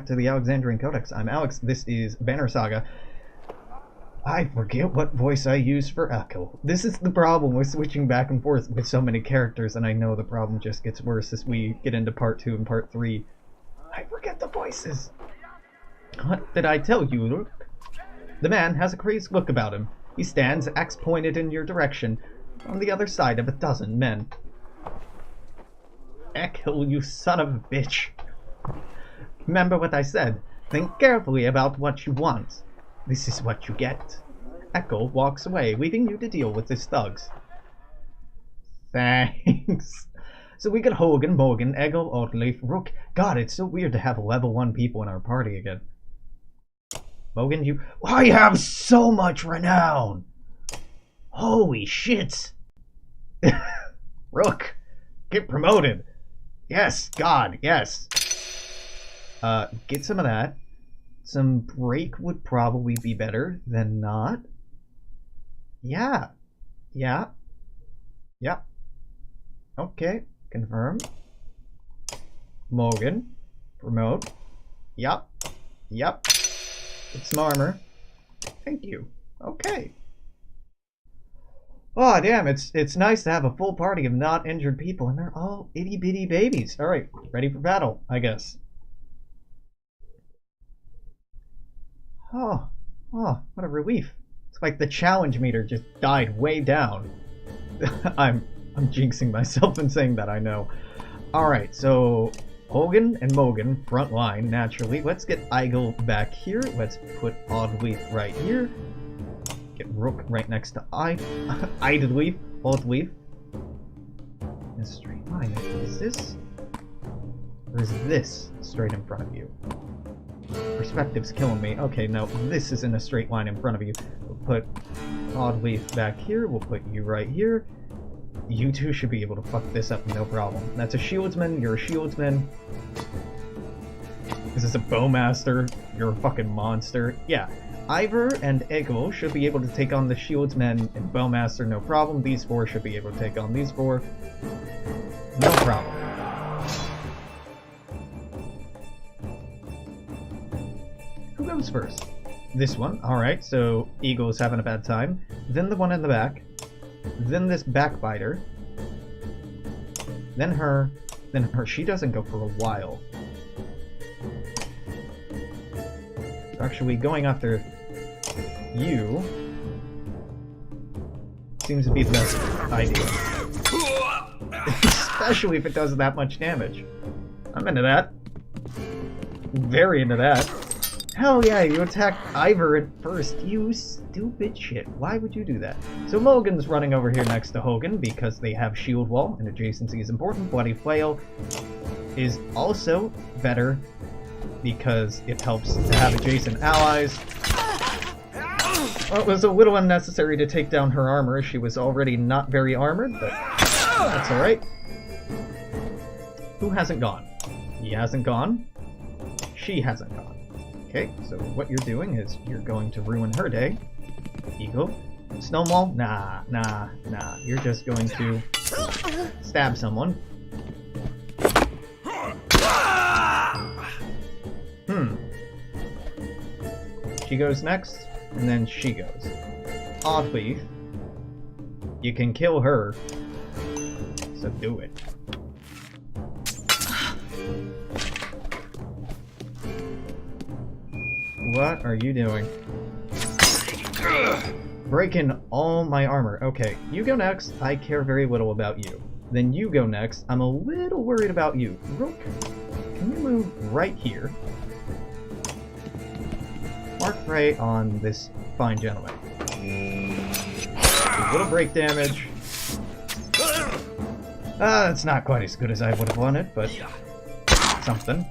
back to the Alexandrian Codex. I'm Alex, this is Banner Saga. I forget what voice I use for Echo. This is the problem with switching back and forth with so many characters, and I know the problem just gets worse as we get into part 2 and part 3. I forget the voices. What did I tell you, Luke? The man has a crazed look about him. He stands, axe pointed in your direction, on the other side of a dozen men. Echo, you son of a bitch. Remember what I said. Think carefully about what you want. This is what you get. Echo walks away, leaving you to deal with his thugs. Thanks. So we got Hogan, Morgan, Eggle, Oddleaf, Rook. God, it's so weird to have level 1 people in our party again. Morgan, you... I have so much renown! Holy shit! Rook, get promoted! Yes, God, yes! Get some of that. Some break would probably be better than not. Yeah. Yeah. Yep. Okay. Confirm. Morgan. Promote. Yep. Yep. Get some armor. Thank you. Okay. Oh, damn, it's nice to have a full party of not injured people, and they're all itty-bitty babies. Alright, ready for battle, I guess. Oh, what a relief. It's like the challenge meter just died way down. I'm jinxing myself in saying that, I know. Alright, so Hogan and Morgan, front line, naturally. Let's get Eigel back here. Let's put Oddleaf right here. Get Rook right next to Idleaf, Oddleaf. In a straight line. Is this? Or is this straight in front of you? Perspective's killing me. Okay, no, this is in a straight line in front of you. We'll put Oddleaf back here. We'll put you right here. You two should be able to fuck this up, no problem. That's a shieldsman. You're a shieldsman. This is a bowmaster. You're a fucking monster. Yeah. Ivor and Eggle should be able to take on the shieldsmen and bowmaster, no problem. These four should be able to take on these four. No problem. Who goes first? This one. Alright, so Eagle's having a bad time. Then the one in the back. Then this backbiter. Then her. Then her. She doesn't go for a while. Actually, going after you seems to be the best idea. Especially if it does that much damage. I'm into that. Very into that. Hell yeah, you attacked Ivor at first, you stupid shit. Why would you do that? So Morgan's running over here next to Hogan because they have shield wall and adjacency is important. Bloody Flail is also better because it helps to have adjacent allies. Well, it was a little unnecessary to take down her armor. She was already not very armored, but that's alright. Who hasn't gone? He hasn't gone. She hasn't gone. Okay, so what you're doing is you're going to ruin her day. Eagle. Snowball? Nah. You're just going to stab someone. She goes next, and then she goes. Oddleaf, you can kill her, so do it. What are you doing? Breaking all my armor. Okay, you go next. I care very little about you. Then you go next. I'm a little worried about you. Rook, can you move right here? Mark right on this fine gentleman. A little break damage. That's not quite as good as I would have wanted, but something.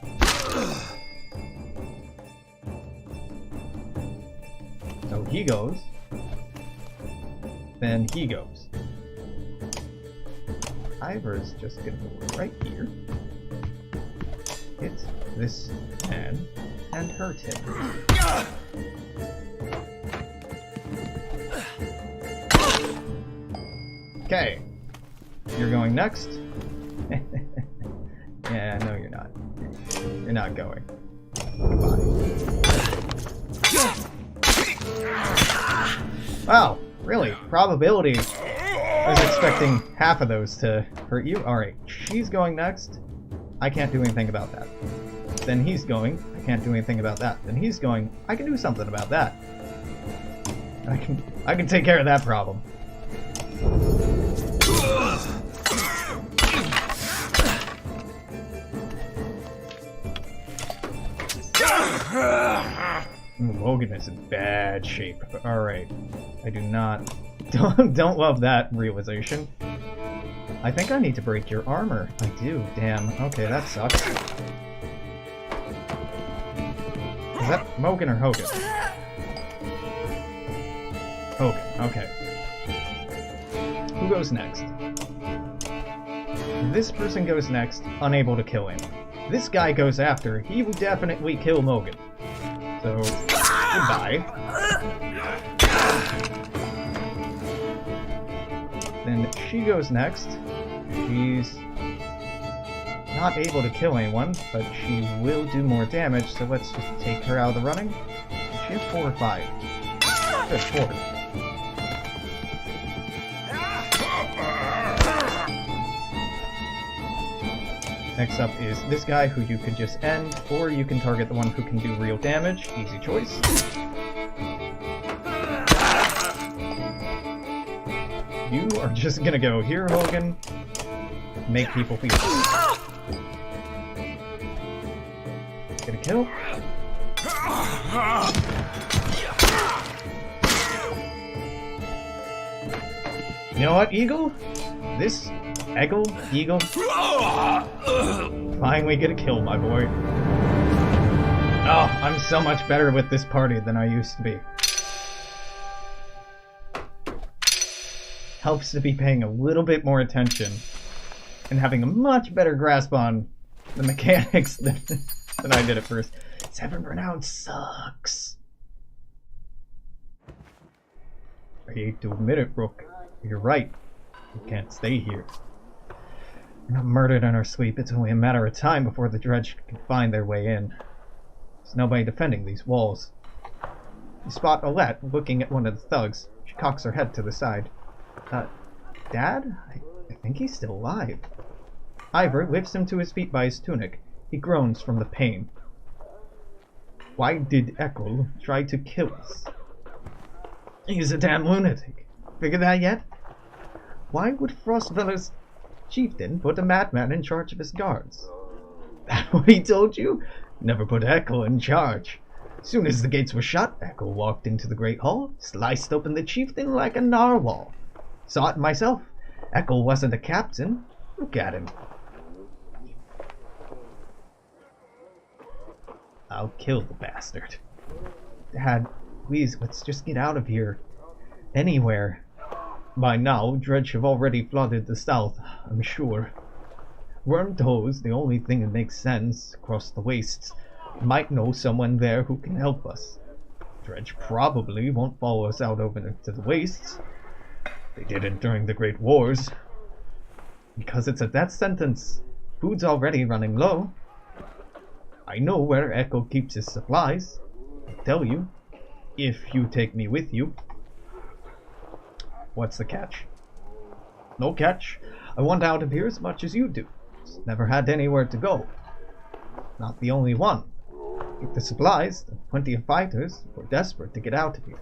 So he goes. Then he goes. Ivor's just gonna go right here. Hit this man and hurt him. Okay. You're going next? Yeah, no you're not. You're not going. Wow, really? Probability. I was expecting half of those to hurt you. Alright, she's going next. I can't do anything about that. Then he's going. I can't do anything about that. Then he's going. I can do something about that. I can take care of that problem. Logan is in bad shape. Alright. I do not... Don't love that realization. I think I need to break your armor. I do. Damn. Okay, that sucks. Is that Mogan or Hogan? Hogan. Okay. Who goes next? This person goes next, unable to kill him. This guy goes after. He will definitely kill Mogan. So, goodbye. Then she goes next. She's not able to kill anyone, but she will do more damage, so let's just take her out of the running. She has 4 or 5. Good, 4. Next up is this guy, who you could just end, or you can target the one who can do real damage. Easy choice. You are just gonna go here, Hogan. Make people feel good. Get a kill. You know what, Eagle? This Eagle, finally get a kill, my boy. Oh, I'm so much better with this party than I used to be. Helps to be paying a little bit more attention and having a much better grasp on the mechanics than I did at first. 7 renown sucks. I hate to admit it, Rook. You're right. We can't stay here. We're not murdered in our sleep. It's only a matter of time before the Dredge can find their way in. There's nobody defending these walls. You spot Alette looking at one of the thugs. She cocks her head to the side. Dad? I think he's still alive. Ivor lifts him to his feet by his tunic. He groans from the pain. Why did Echo try to kill us? He's a damn lunatic. Figure that yet? Why would Frostfeller's chieftain put a madman in charge of his guards? That what he told you? Never put Echo in charge. Soon as the gates were shut, Echo walked into the great hall, sliced open the chieftain like a narwhal. Saw it myself. Echo wasn't a captain. Look at him. I'll kill the bastard. Dad, please, let's just get out of here. Anywhere. By now, Dredge have already flooded the south, I'm sure. Wormtoes, the only thing that makes sense, across the wastes. Might know someone there who can help us. Dredge probably won't follow us out over to the wastes. They didn't during the Great Wars. Because it's a death sentence. Food's already running low. I know where Echo keeps his supplies. I'll tell you. If you take me with you. What's the catch? No catch. I want out of here as much as you do. Just never had anywhere to go. Not the only one. With the supplies, and plenty of fighters, we're desperate to get out of here.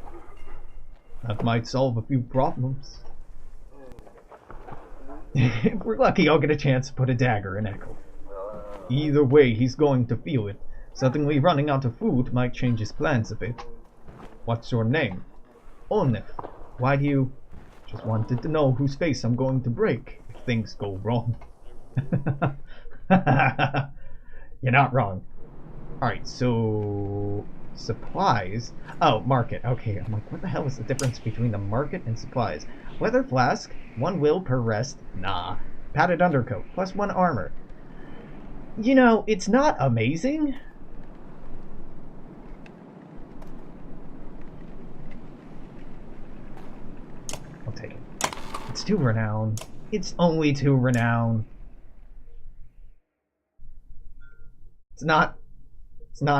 That might solve a few problems. If we're lucky, I'll get a chance to put a dagger in Echo. Either way, he's going to feel it. Suddenly running out of food might change his plans a bit. What's your name? Onef. Why do you... Just wanted to know whose face I'm going to break if things go wrong. You're not wrong. Alright, so... supplies. Oh, market. Okay, I'm like, what the hell is the difference between the market and supplies? Weather flask, 1 will per rest. Nah. Padded undercoat, plus 1 armor. You know, it's not amazing. I'll take it. It's 2 renown. It's only 2 renown. It's not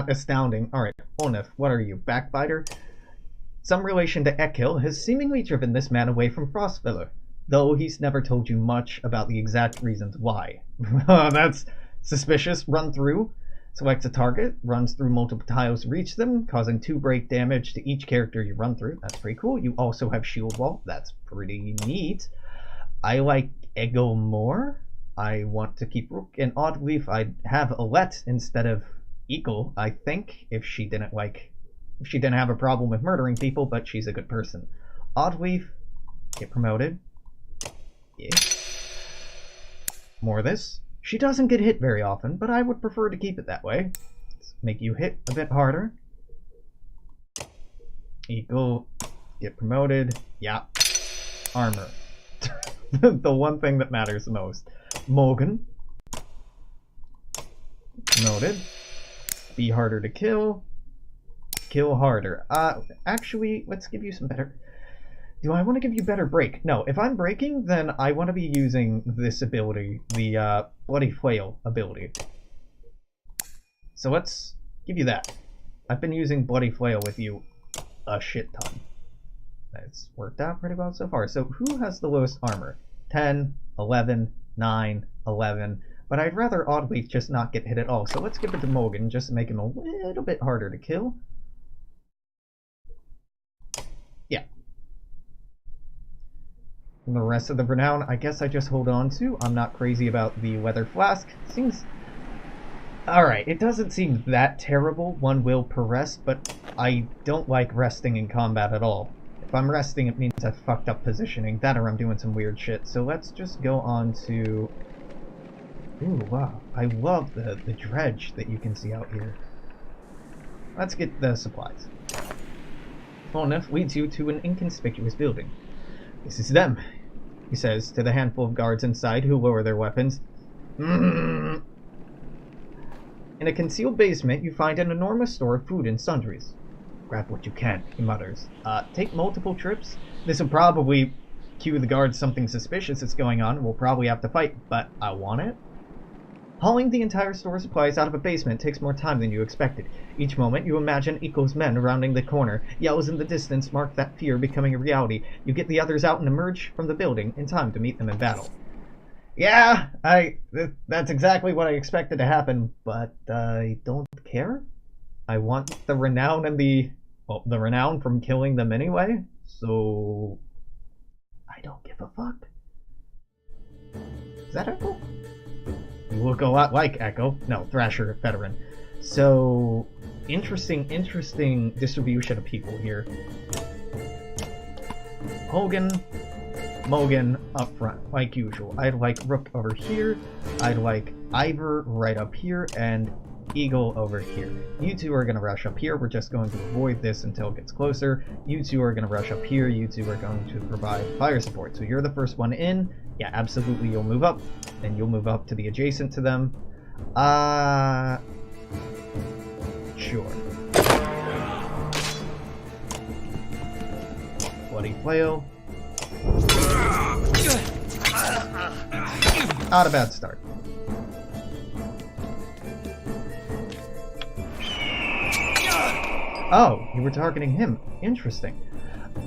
astounding. Alright, Onef, what are you? Backbiter? Some relation to Ekil has seemingly driven this man away from Frostfiller, though he's never told you much about the exact reasons why. That's suspicious. Run through. Select a target, runs through multiple tiles to reach them, causing 2 break damage to each character you run through. That's pretty cool. You also have Shield Wall. That's pretty neat. I like Ego more. I want to keep Rook and Oddleaf. I'd have Alette instead of Eagle, I think, if she didn't have a problem with murdering people, but she's a good person. Oddleaf, get promoted. Yeah. More of this. She doesn't get hit very often, but I would prefer to keep it that way. Let's make you hit a bit harder. Eagle, get promoted. Yeah. Armor. The one thing that matters the most. Morgan. Promoted. Be harder to kill. Kill harder. Actually, let's give you some better... Do I want to give you better break? No, if I'm breaking, then I want to be using this ability, the Bloody Flail ability. So let's give you that. I've been using Bloody Flail with you a shit ton. It's worked out pretty well so far. So who has the lowest armor? 10, 11, 9, 11. But I'd rather Oddleaf just not get hit at all. So let's give it to Morgan, just to make him a little bit harder to kill. Yeah. And the rest of the renown, I guess I just hold on to. I'm not crazy about the Weather Flask. Seems... Alright, it doesn't seem that terrible, 1 will per rest, but I don't like resting in combat at all. If I'm resting, it means I've fucked up positioning. That or I'm doing some weird shit. So let's just go on to... Ooh, wow. I love the dredge that you can see out here. Let's get the supplies. Enough leads you to an inconspicuous building. This is them, he says to the handful of guards inside who lower their weapons. In a concealed basement, you find an enormous store of food and sundries. Grab what you can, he mutters. Take multiple trips. This will probably cue the guards something suspicious is going on, and we'll probably have to fight, but I want it. Hauling the entire store of supplies out of a basement takes more time than you expected. Each moment, you imagine Eco's men rounding the corner. Yells in the distance mark that fear becoming a reality. You get the others out and emerge from the building in time to meet them in battle. Yeah, that's exactly what I expected to happen, but I don't care. I want the renown and the renown from killing them anyway, so I don't give a fuck. Is that Echo? You look a lot like Echo. No, Thrasher veteran. So, interesting distribution of people here. Hogan, Mogan up front, like usual. I'd like Rook over here. I'd like Ivor right up here, and Eagle over here. You two are going to rush up here. We're just going to avoid this until it gets closer. You two are going to rush up here. You two are going to provide fire support. So you're the first one in. Yeah, absolutely, you'll move up. Then you'll move up to the adjacent to them. Sure. Bloody Flail. Not a bad start. Oh, you were targeting him. Interesting.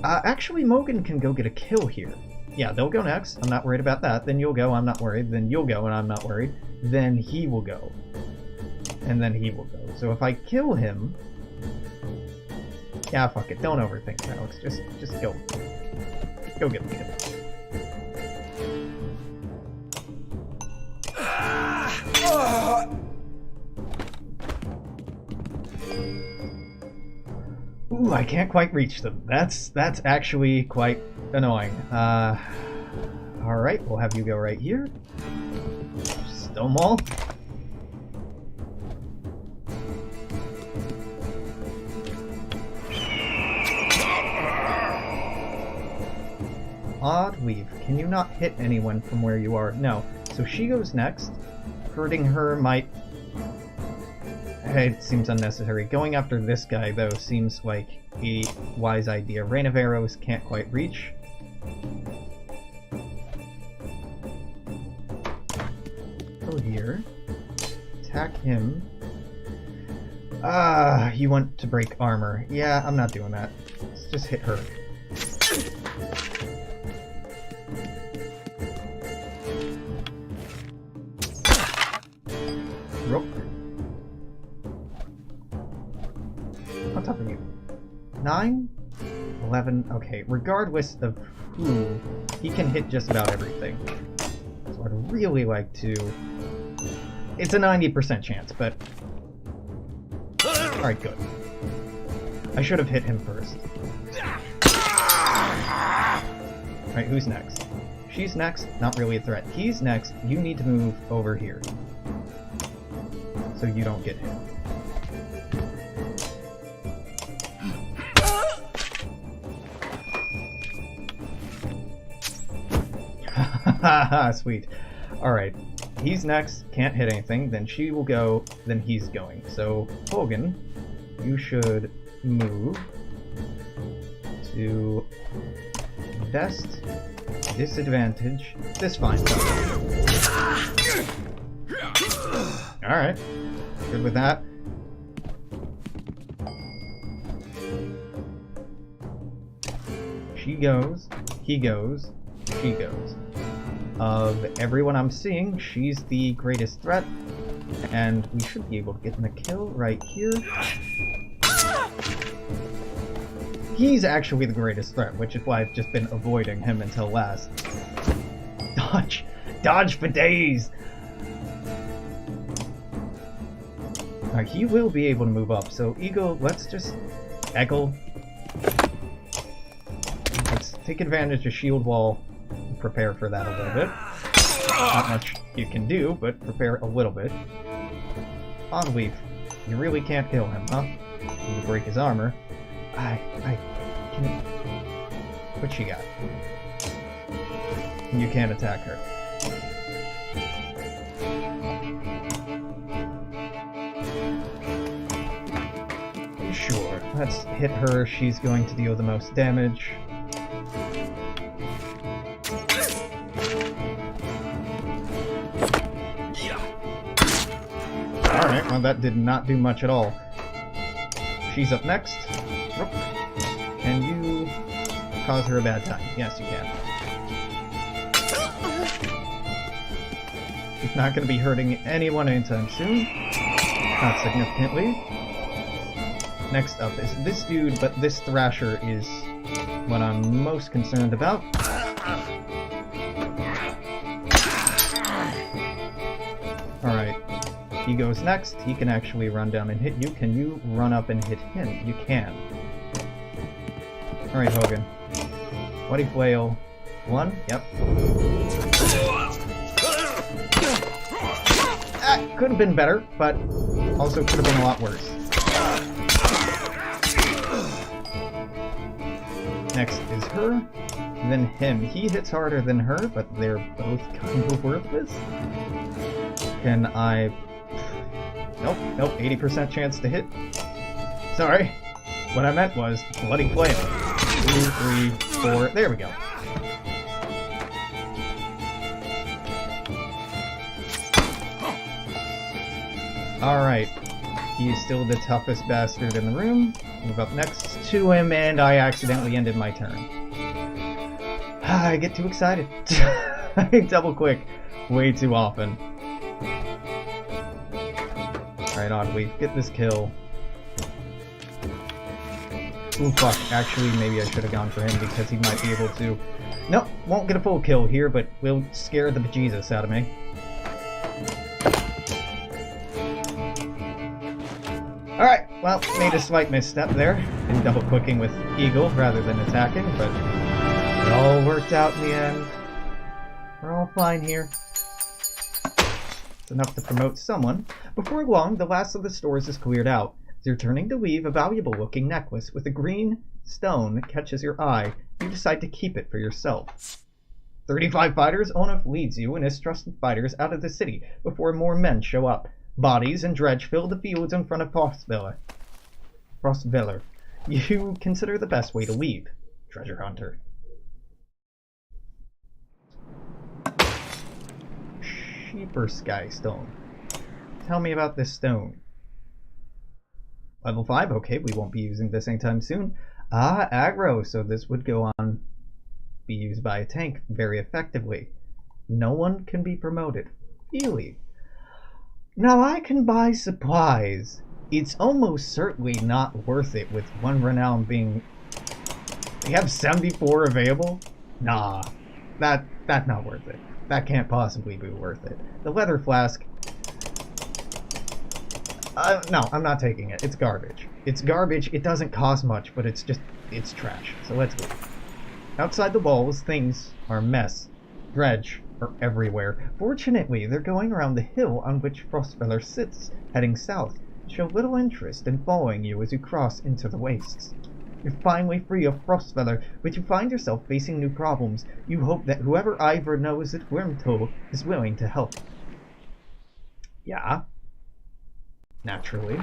Actually, Mogan can go get a kill here. Yeah, they'll go next. I'm not worried about that. Then you'll go. I'm not worried. Then you'll go, and I'm not worried. Then he will go. And then he will go. So if I kill him... Yeah, fuck it. Don't overthink it, Alex. Just go. Go get the kill. Ooh, I can't quite reach them. That's actually quite annoying. Alright, we'll have you go right here. Stonewall. Oddleaf, can you not hit anyone from where you are? No. So she goes next. Hurting her might... It seems unnecessary. Going after this guy, though, seems like a wise idea. Rain of Arrows can't quite reach. Go here. Attack him. Ah, you want to break armor. Yeah, I'm not doing that. Let's just hit her. Rook. How tough are you? 9? 11? Okay, regardless of who, he can hit just about everything. So I'd really like to... It's a 90% chance, but... Alright, good. I should have hit him first. Alright, who's next? She's next, not really a threat. He's next, you need to move over here. So you don't get hit. Haha, sweet. Alright, he's next, can't hit anything, then she will go, then he's going. So, Hogan, you should move to best disadvantage this fine stuff. Alright, good with that. She goes, he goes, she goes. Of everyone I'm seeing, she's the greatest threat, and we should be able to get in the kill right here. He's actually the greatest threat, which is why I've just been avoiding him until last. Dodge! Dodge for days! Alright, he will be able to move up, so Eagle, let's just... Eagle. Let's take advantage of shield wall. Prepare for that a little bit. Not much you can do, but prepare a little bit. Oddleaf, you really can't kill him, huh? Need to break his armor. I can... What she got? You can't attack her. Sure, let's hit her. She's going to deal the most damage. Alright, well that did not do much at all. She's up next. Can you cause her a bad time? Yes, you can. She's not going to be hurting anyone anytime soon. Not significantly. Next up is this dude, but this Thrasher is what I'm most concerned about. Alright. He goes next. He can actually run down and hit you. Can you run up and hit him? You can. Alright, Hogan. Bloody Flail. 1? Yep. That could have been better, but also could have been a lot worse. Next is her, then him. He hits harder than her, but they're both kind of worthless. Can I... Nope, 80% chance to hit. Sorry. What I meant was Bloody Flail. 2, 3, 4, there we go. Alright. He is still the toughest bastard in the room. Move up next to him, and I accidentally ended my turn. I get too excited. I double click way too often. Alright, Oddleaf, get this kill. Ooh, fuck. Actually, maybe I should have gone for him because he might be able to... Nope, won't get a full kill here, but will scare the bejesus out of me. Alright, well, made a slight misstep there in double-clicking with Eagle rather than attacking, but it all worked out in the end. We're all fine here. It's enough to promote someone. Before long, the last of the stores is cleared out. As you're turning to leave, a valuable-looking necklace with a green stone catches your eye. You decide to keep it for yourself. 35 fighters, Onuf leads you and his trusted fighters out of the city before more men show up. Bodies and dredge fill the fields in front of Frostveller. You consider the best way to leave. Treasure Hunter. Sheeper Sky Stone. Tell me about this stone. Level 5, okay, we won't be using this anytime soon. Ah, aggro, so this would go on, be used by a tank very effectively. No one can be promoted. Really? Now I can buy supplies. It's almost certainly not worth it with 1 renown being... They have 74 available? Nah, that's not worth it. That can't possibly be worth it. The leather flask... no, I'm not taking it. It's garbage. It's garbage. It doesn't cost much, but it's trash. So let's go. Outside the walls, things are a mess. Dredge are everywhere. Fortunately, they're going around the hill on which Frostfeller sits, heading south. Show little interest in following you as you cross into the wastes. You're finally free of Frostfeller, but you find yourself facing new problems. You hope that whoever Ivor knows at Wormtoll is willing to help. Yeah. Naturally.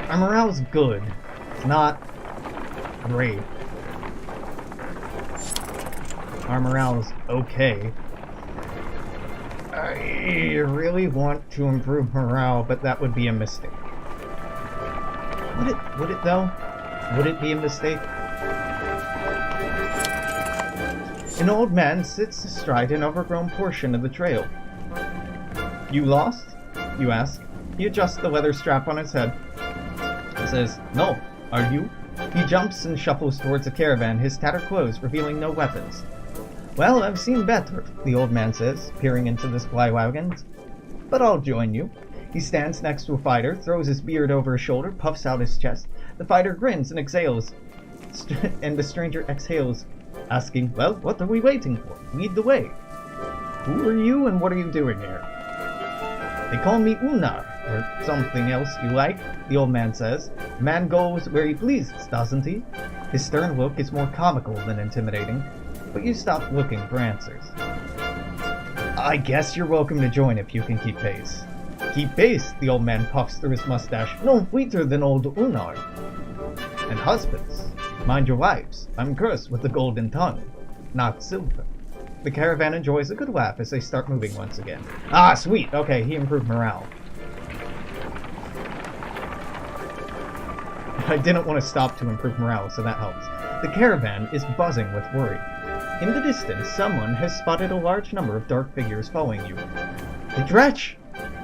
Our morale's good. It's not great. Our morale's okay. I really want to improve morale, but that would be a mistake. Would it though? Would it be a mistake? An old man sits astride an overgrown portion of the trail. You lost? You ask. He adjusts the leather strap on his head. He says, "No, are you?" He jumps and shuffles towards the caravan, his tattered clothes revealing no weapons. "Well, I've seen better," the old man says, peering into the supply wagons. "But I'll join you." He stands next to a fighter, throws his beard over his shoulder, puffs out his chest. The fighter grins and exhales, and the stranger exhales, asking, "Well, what are we waiting for? Lead the way." "Who are you and what are you doing here?" "They call me Unar, or something else you like," the old man says. "The man goes where he pleases, doesn't he?" His stern look is more comical than intimidating, but you stop looking for answers. "I guess you're welcome to join if you can keep pace." "Keep pace," the old man puffs through his mustache. "No fleeter than old Unar." "And husbands. Mind your wives. I'm cursed with the golden tongue, not silver." The caravan enjoys a good laugh as they start moving once again. Ah, sweet! Okay, he improved morale. I didn't want to stop to improve morale, so that helps. The caravan is buzzing with worry. In the distance, someone has spotted a large number of dark figures following you. "The Dredge!"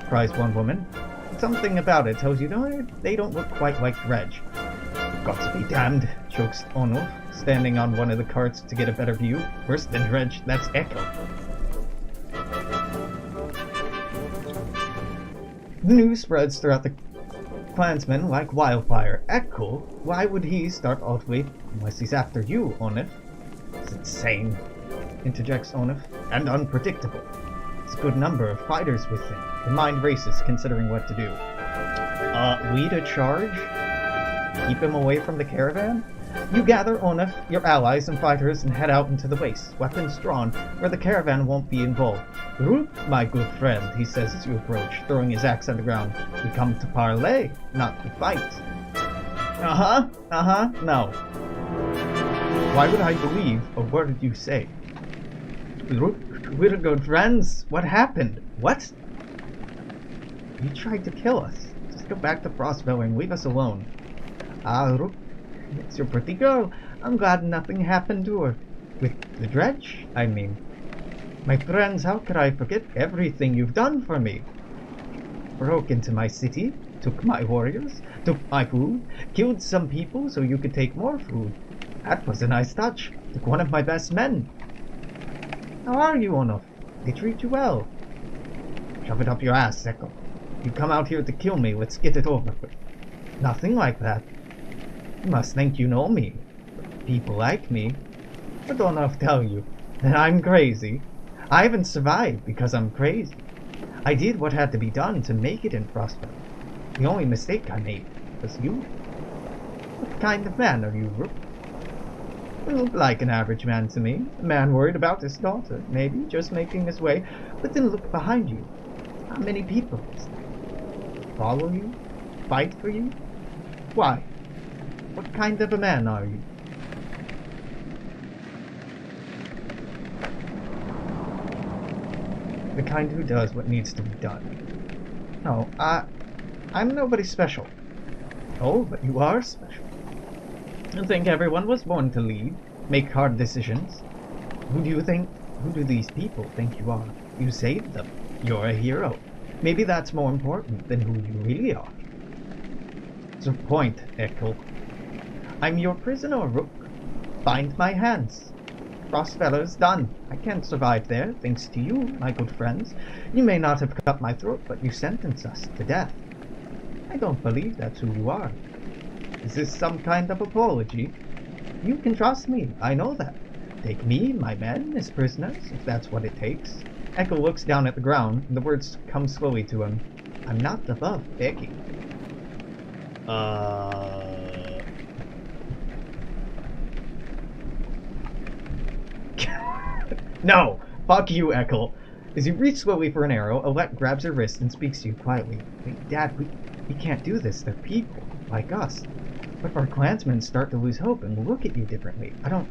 cries one woman. Something about it tells you they don't look quite like Dredge. "Got to be damned," chokes Onuf, standing on one of the carts to get a better view. "Worse than Dredge, that's Echo." The news spreads throughout the clansmen like wildfire. "Echo? Why would he start all the way unless he's after you, Onuf?" "It's insane," interjects Onuf, "and unpredictable. It's a good number of fighters with him. Your mind races considering what to do." Lead a charge? Keep him away from the caravan? You gather Onuf, your allies and fighters, and head out into the wastes, weapons drawn, where the caravan won't be involved. "Root, my good friend," he says as you approach, throwing his axe on the ground. "We come to parley, not to fight." No. Why would I believe a word you say? "Root, we're good friends. What happened?" "What?" "You tried to kill us. Just go back to Frostfeller and leave us alone." "Rook, it's your pretty girl. I'm glad nothing happened to her. With the Dredge, I mean. My friends, how could I forget everything you've done for me? Broke into my city, took my warriors, took my food, killed some people so you could take more food. That was a nice touch. Took one of my best men. How are you, Onuf? They treat you well." "Shove it up your ass, Echo. You come out here to kill me, let's get it over with." "Nothing like that. You must think you know me. People like me. I don't know if tell you that I'm crazy. I haven't survived because I'm crazy. I did what had to be done to make it in Frostfeller. The only mistake I made was you. What kind of man are you, Rook?" "You look like an average man to me. A man worried about his daughter, maybe, just making his way. But then look behind you. How many people follow you? Fight for you? Why? What kind of a man are you?" "The kind who does what needs to be done." No, I'm nobody special. Oh, but you are special. I think everyone was born to lead, make hard decisions. Who do these people think you are? You saved them. You're a hero. Maybe that's more important than who you really are. So point, Echo. I'm your prisoner, Rook. Bind my hands. Frostfeller's done. I can't survive there, thanks to you, my good friends. You may not have cut my throat, but you sentenced us to death. I don't believe that's who you are. Is this some kind of apology? You can trust me, I know that. Take me, my men, as prisoners, if that's what it takes. Echo looks down at the ground, and the words come slowly to him. I'm not above begging. No! Fuck you, Echo. As you reach slowly for an arrow, Alette grabs her wrist and speaks to you quietly. Wait, Dad, we can't do this. They're people, like us. What if our clansmen start to lose hope and look at you differently? I don't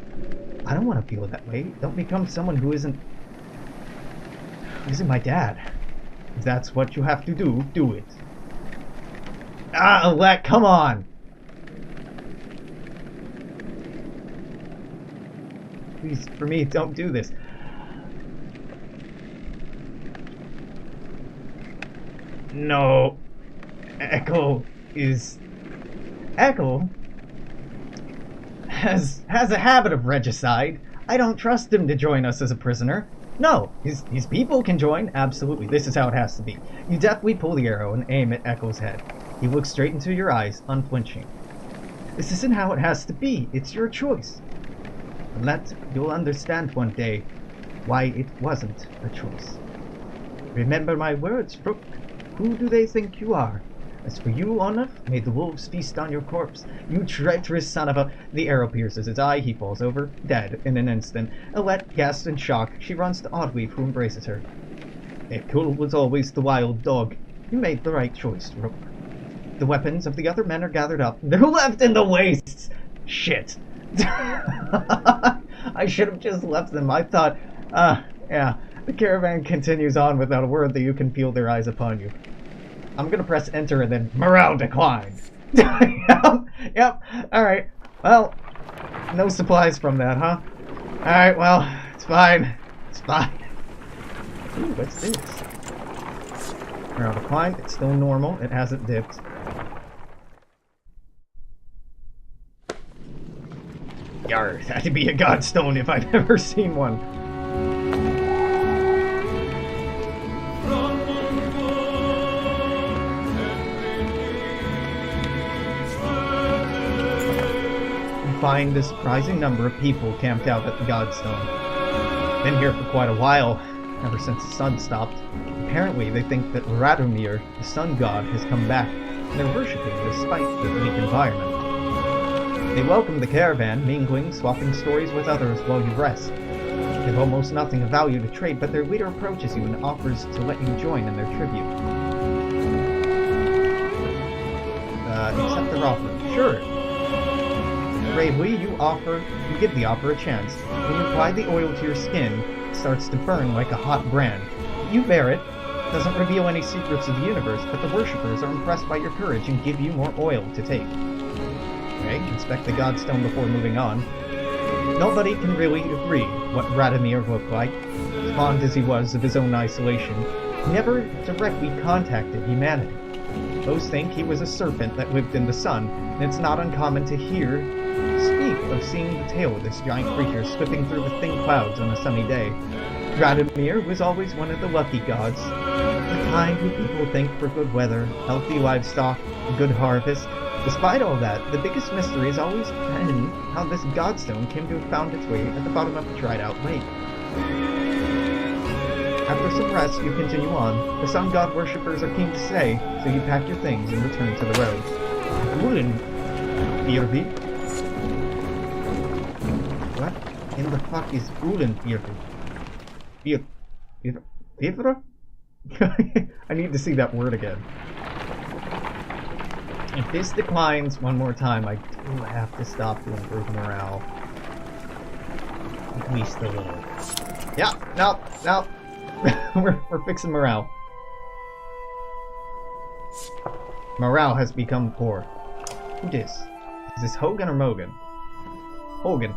want to feel that way. Don't become someone who isn't my dad. If that's what you have to do, do it. Ah, Alette, come on! Please, for me, don't do this. No. Echo has a habit of regicide. I don't trust him to join us as a prisoner. No, his people can join. Absolutely, this is how it has to be. You deftly pull the arrow and aim at Echo's head. He looks straight into your eyes, unflinching. This isn't how it has to be. It's your choice. You'll understand one day why it wasn't a choice. Remember my words, Rook. Who do they think you are? As for you, Onuf, may the wolves feast on your corpse. You treacherous son of a... The arrow pierces his eye, he falls over, dead, in an instant. Alette gasps in shock. She runs to Oddweave, who embraces her. Echo was always the wild dog. You made the right choice, Rook. The weapons of the other men are gathered up. They're left in the wastes! Shit. I should have just left them. I thought... yeah. The caravan continues on without a word that you can feel their eyes upon you. I'm gonna press enter and then morale declined. Yep. Alright. Well, no supplies from that, huh? Alright, well, it's fine. It's fine. Ooh, what's this? Morale declined. It's still normal. It hasn't dipped. Yarr, that'd be a godstone if I've ever seen one. Find a surprising number of people camped out at the Godstone. Been here for quite a while, ever since the sun stopped. Apparently, they think that Radomir, the sun god, has come back, and they're worshipping despite the bleak environment. They welcome the caravan, mingling, swapping stories with others while you rest. They have almost nothing of value to trade, but their leader approaches you and offers to let you join in their tribute. Accept their offer. Sure. Bravely, you give the offer a chance. When you apply the oil to your skin, it starts to burn like a hot brand. You bear it. It doesn't reveal any secrets of the universe, but the worshippers are impressed by your courage and give you more oil to take. Okay, inspect the Godstone before moving on. Nobody can really agree what Radomir looked like. As fond as he was of his own isolation, he never directly contacted humanity. Those think he was a serpent that lived in the sun, and it's not uncommon to speak of seeing the tail of this giant creature slipping through the thin clouds on a sunny day. Radomir was always one of the lucky gods, the kind who people think for good weather, healthy livestock, a good harvest. Despite all that, the biggest mystery has always been how this godstone came to have found its way at the bottom of a dried-out lake. After some rest, you continue on. The sun god worshippers are keen to stay, so you pack your things and return to the road. What in the fuck is Ulenfjörður? Fivra? I need to see that word again. If this declines one more time, I do have to stop to improve morale. At least a little. Yeah, no. we're fixing morale. Morale has become poor. Who dis? Is this Hogan or Mogan? Hogan.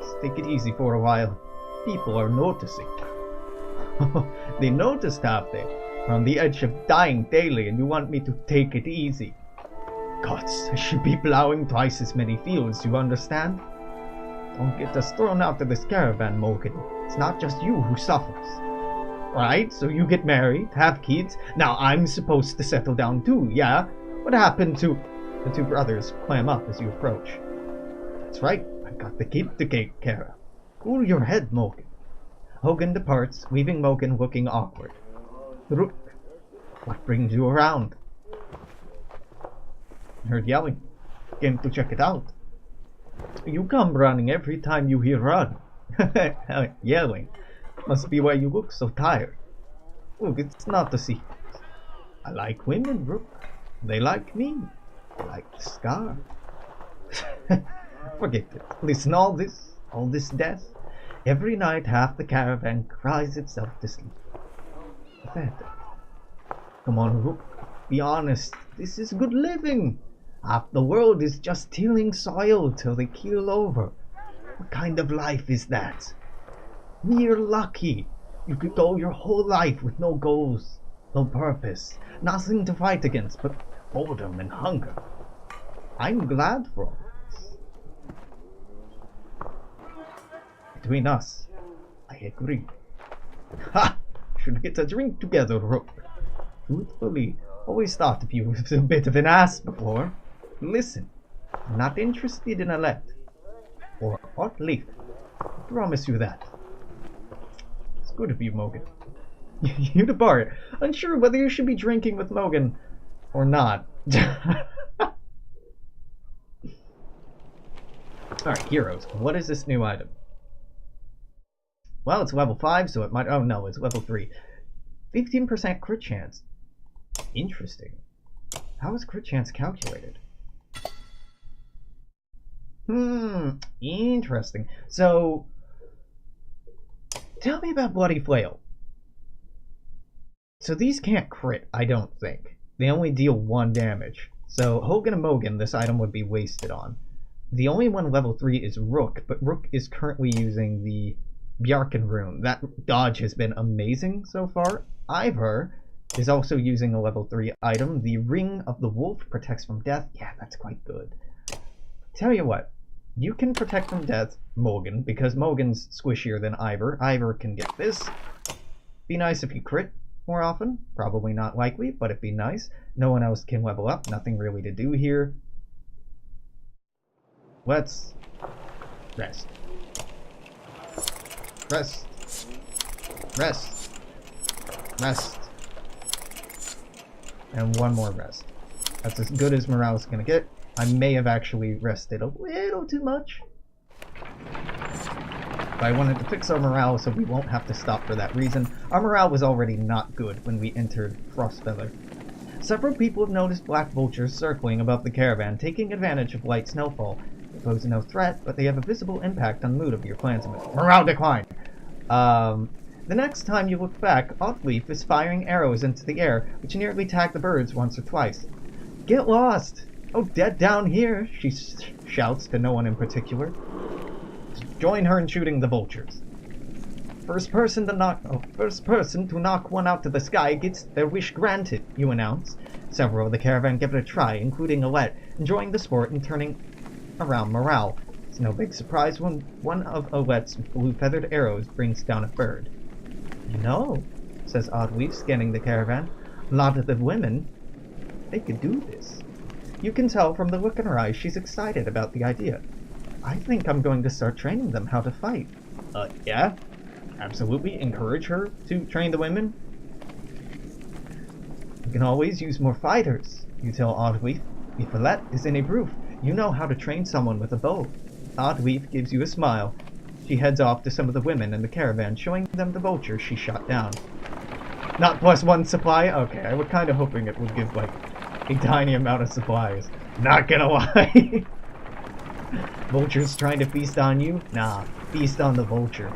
Let's take it easy for a while. People are noticing. They noticed, have they? We're on the edge of dying daily and you want me to take it easy. Gods, I should be plowing twice as many fields, you understand? Don't get us thrown out of this caravan, Mogan. It's not just you who suffers. Right, so you get married, have kids. Now I'm supposed to settle down too, yeah? What happened to... The two brothers clam up as you approach. That's right, I've got the kid to take care of. Cool your head, Mogan. Hogan departs, leaving Mogan looking awkward. Rook, what brings you around? I heard yelling. Came to check it out. You come running every time you hear run. Yelling. Must be why you look so tired. Look, it's not a secret. I like women, Rook. They like me. I like the scar. Forget it. Listen, all this death. Every night half the caravan cries itself to sleep. Pathetic. Come on, Rook. Be honest. This is good living. Half the world is just tilling soil till they keel over. What kind of life is that? We're lucky. You could go your whole life with no goals, no purpose, nothing to fight against but boredom and hunger. I'm glad for all this. Between us, I agree. Ha! Should get a drink together, Rook. Truthfully, always thought of you as a bit of an ass before. Listen, I'm not interested in a let or a hot leaf. I promise you that. It's good of you, Mogan. You depart, unsure whether you should be drinking with Mogan or not. Alright, heroes. What is this new item? Well, it's level 5, so it might... Oh, no, it's level 3. 15% crit chance. Interesting. How is crit chance calculated? Interesting. So, tell me about Bloody Flail. So these can't crit, I don't think. They only deal 1 damage. So Hogan and Mogan, this item would be wasted on. The only one level 3 is Rook, but Rook is currently using the Bjarken rune. That dodge has been amazing so far. Ivor is also using a level 3 item. The Ring of the Wolf protects from death. Yeah, that's quite good. Tell you what, you can protect from death Mogan, because Mogan's squishier than Ivor. Ivor can get this. Be nice if you crit more often. Probably not likely, but it'd be nice. No one else can level up. Nothing really to do here. Let's rest. Rest. Rest. Rest. And one more rest. That's as good as morale's gonna get. I may have actually rested a little too much. But I wanted to fix our morale so we won't have to stop for that reason. Our morale was already not good when we entered Frostfeller. Several people have noticed black vultures circling above the caravan, taking advantage of light snowfall. They pose no threat, but they have a visible impact on the mood of your clansmen. Morale decline! The next time you look back, Oddleaf is firing arrows into the air, which nearly tag the birds once or twice. Get lost! Oh, dead down here, she shouts to no one in particular. Join her in shooting the vultures. First person to knock one out of the sky gets their wish granted, you announce. Several of the caravan give it a try, including Alette, enjoying the sport and turning around morale. It's no big surprise when one of Alette's blue-feathered arrows brings down a bird. You know, says Oddleaf, scanning the caravan, a lot of the women, they could do this. You can tell from the look in her eyes she's excited about the idea. I think I'm going to start training them how to fight. Yeah? Absolutely. Encourage her to train the women. You can always use more fighters, you tell Oddleaf. If Alette is any proof, you know how to train someone with a bow. Oddleaf gives you a smile. She heads off to some of the women in the caravan, showing them the vulture she shot down. Not +1 supply? Okay, I was kind of hoping it would give, like, a tiny amount of supplies. Not gonna lie. Vultures trying to feast on you? Nah, feast on the vulture.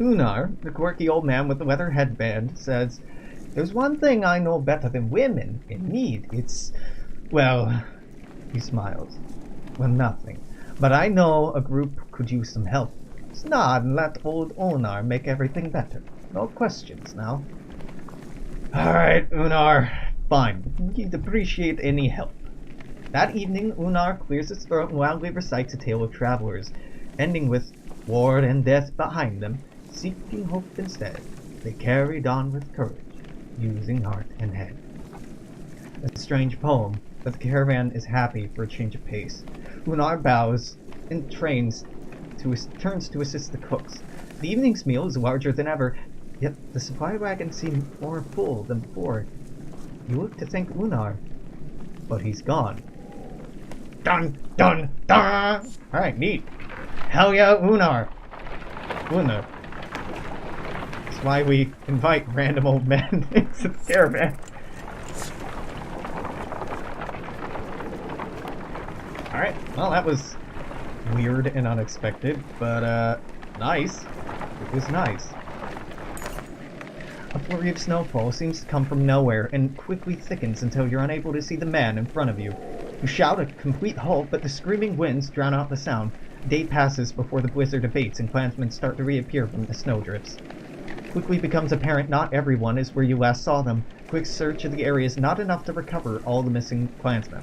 Unar, the quirky old man with the leather headband, says, "There's one thing I know better than women in need. It's, well," he smiles. "Well, nothing. But I know a group could use some help. Just nod and let old Onar make everything better. No questions now." "Alright, Unar. Fine. He'd appreciate any help." That evening, Unar clears his throat and loudly recites a tale of travelers, ending with war and death behind them, seeking hope instead. They carried on with courage, using heart and head. A strange poem, but the caravan is happy for a change of pace. Unar bows and turns to assist the cooks. The evening's meal is larger than ever, yet the supply wagons seem more full than before. You look to thank Unar, but he's gone. Dun dun dun! Alright, neat. Hell yeah, Unar! Unar. That's why we invite random old men into the caravan. Alright, well that was weird and unexpected, but nice. It was nice. A flurry of snowfall seems to come from nowhere and quickly thickens until you're unable to see the man in front of you. You shout a complete halt, but the screaming winds drown out the sound. A day passes before the blizzard abates and clansmen start to reappear from the snowdrifts. Quickly becomes apparent not everyone is where you last saw them. Quick search of the area is not enough to recover all the missing clansmen.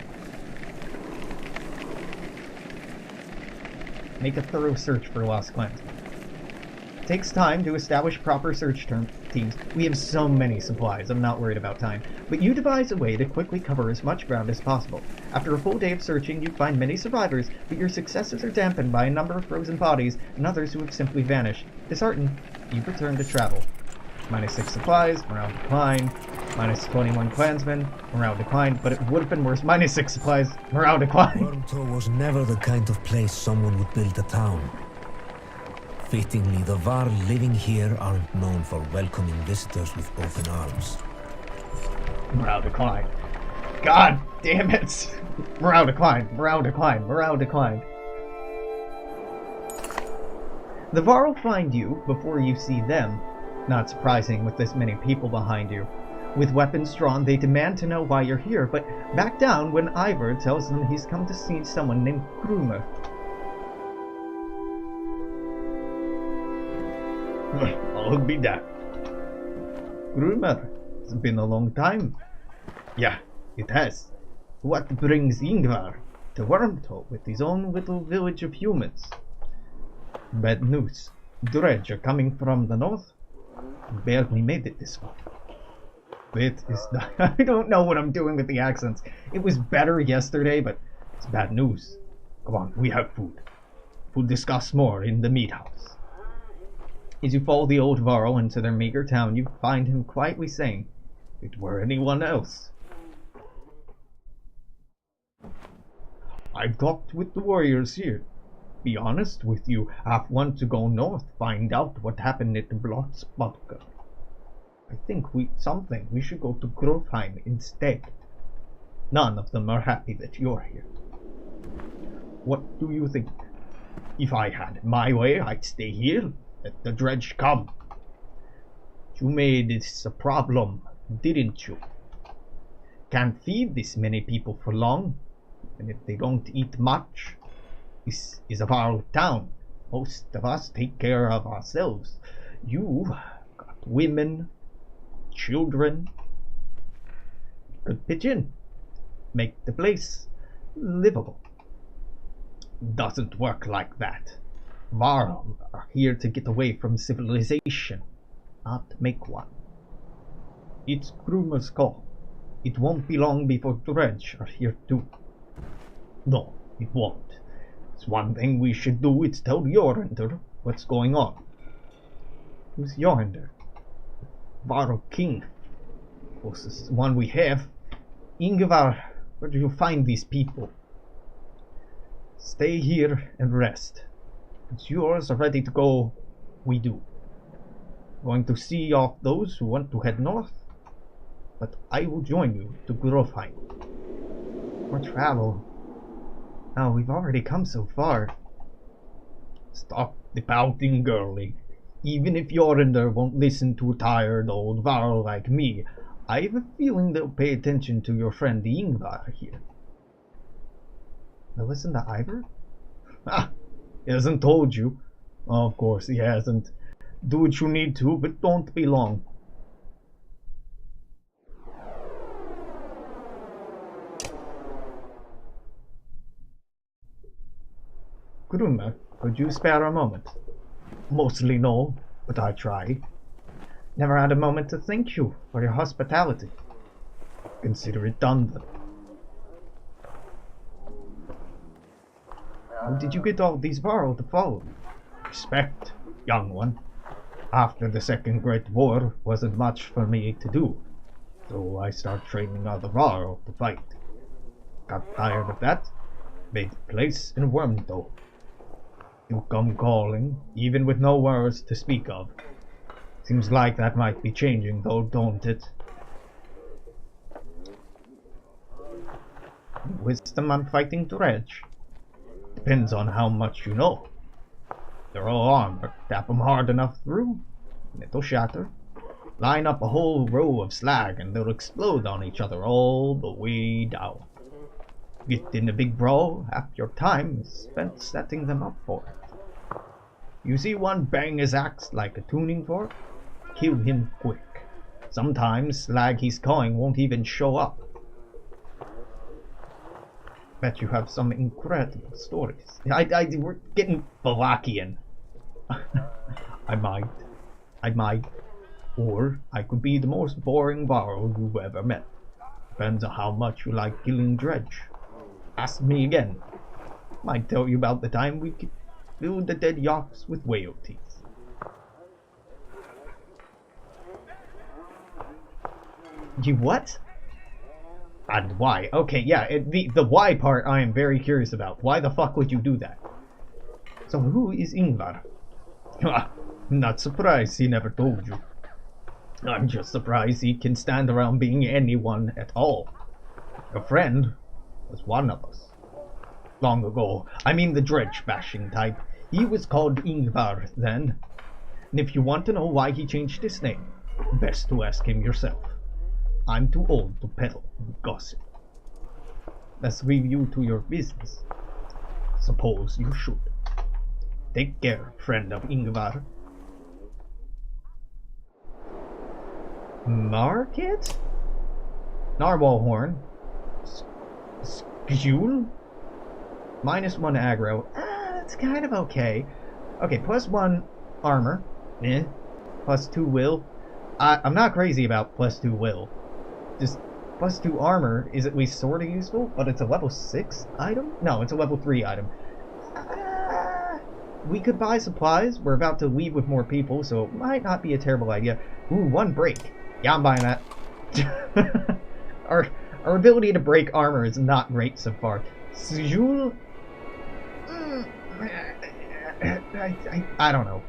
Make a thorough search for lost clansmen. It takes time to establish proper search teams. We have so many supplies, I'm not worried about time. But you devise a way to quickly cover as much ground as possible. After a full day of searching, you find many survivors, but your successes are dampened by a number of frozen bodies and others who have simply vanished. Disheartened, you return to travel. -6 supplies, morale decline. -21 clansmen, morale declined, but it would have been worse. -6 supplies, morale decline. Wormtow was never the kind of place someone would build a town. Fittingly, the Var living here aren't known for welcoming visitors with open arms. Morale declined. God damn it! Morale declined, morale declined, morale declined. The Var will find you before you see them. Not surprising with this many people behind you. With weapons drawn, they demand to know why you're here, but back down when Ivor tells them he's come to see someone named Krumer. I'll be that. Krumer, it's been a long time. Yeah, it has. What brings Ingvar to Wormtow with his own little village of humans? Bad news. Dredge are coming from the north. Barely made it this far. It is not, I don't know what I'm doing with the accents. It was better yesterday, but it's bad news. Come on, we have food. We'll discuss more in the meat house. As you follow the old Varl into their meager town, you find him quietly saying, "If it were anyone else." I've talked with the warriors here. Be honest with you, I want to go north, find out what happened at the Bloodspotker. I think we should go to Grofheim instead. None of them are happy that you're here. What do you think? If I had my way, I'd stay here. Let the dredge come. You made this a problem, didn't you? Can't feed this many people for long, and if they don't eat much, this is a far town. Most of us take care of ourselves. You got women, children. Could pitch in, make the place livable. Doesn't work like that. Varl are here to get away from civilization, not make one. It's Krumer's call. It won't be long before Dredge are here too. No, it won't. It's one thing we should do, it's tell Jornder what's going on. Who's Jornder? Varl King. Closest one we have. Ingvar, where do you find these people? Stay here and rest. Once yours are ready to go, we do. Going to see off those who want to head north, but I will join you to Grofheim. More travel. Oh, we've already come so far. Stop the pouting, girlie. Even if Yorinder won't listen to a tired old varl like me, I have a feeling they'll pay attention to your friend Ingvar here. They'll listen to Ivor? Ha! He hasn't told you. Of course he hasn't. Do what you need to, but don't be long. Gruma, could you spare a moment? Mostly no, but I try. Never had a moment to thank you for your hospitality. Consider it done then. How did you get all these varl to follow you? Respect, young one. After the Second Great War, wasn't much for me to do, so I started training other varl to fight. Got tired of that, made place in Wormtow. You come calling, even with no words to speak of. Seems like that might be changing though, don't it? Wisdom on fighting dredge. Depends on how much you know. They're all armored. Tap them hard enough through, and it'll shatter. Line up a whole row of slag and they'll explode on each other all the way down. Get in a big brawl, half your time is spent setting them up for it. You see one bang his axe like a tuning fork? Kill him quick. Sometimes slag he's calling won't even show up. Bet you have some incredible stories. We're getting Valakian. I might. Or I could be the most boring varl you've ever met. Depends on how much you like killing dredge. Ask me again. Might tell you about the time we could fill the dead yaks with whale teeth. You what? And why? Okay, yeah, the why part I am very curious about. Why the fuck would you do that? So who is Ingvar? Not surprised he never told you. I'm just surprised he can stand around being anyone at all. Your friend was one of us. Long ago, I mean the dredge bashing type. He was called Ingvar then. And if you want to know why he changed his name, best to ask him yourself. I'm too old to peddle gossip. Let's leave you to your business. Suppose you should. Take care, friend of Ingvar. Market? Narwhal horn. Skjul? -1 aggro. That's kind of okay. Okay, +1 armor. Eh. +2 will. I'm not crazy about +2 will. Just +2 armor is at least sort of useful, but it's a level 6 item? No, it's a level 3 item. We could buy supplies. We're about to leave with more people, so it might not be a terrible idea. Ooh, 1 break. Yeah, I'm buying that. Our ability to break armor is not great so far. Sjul? I don't know.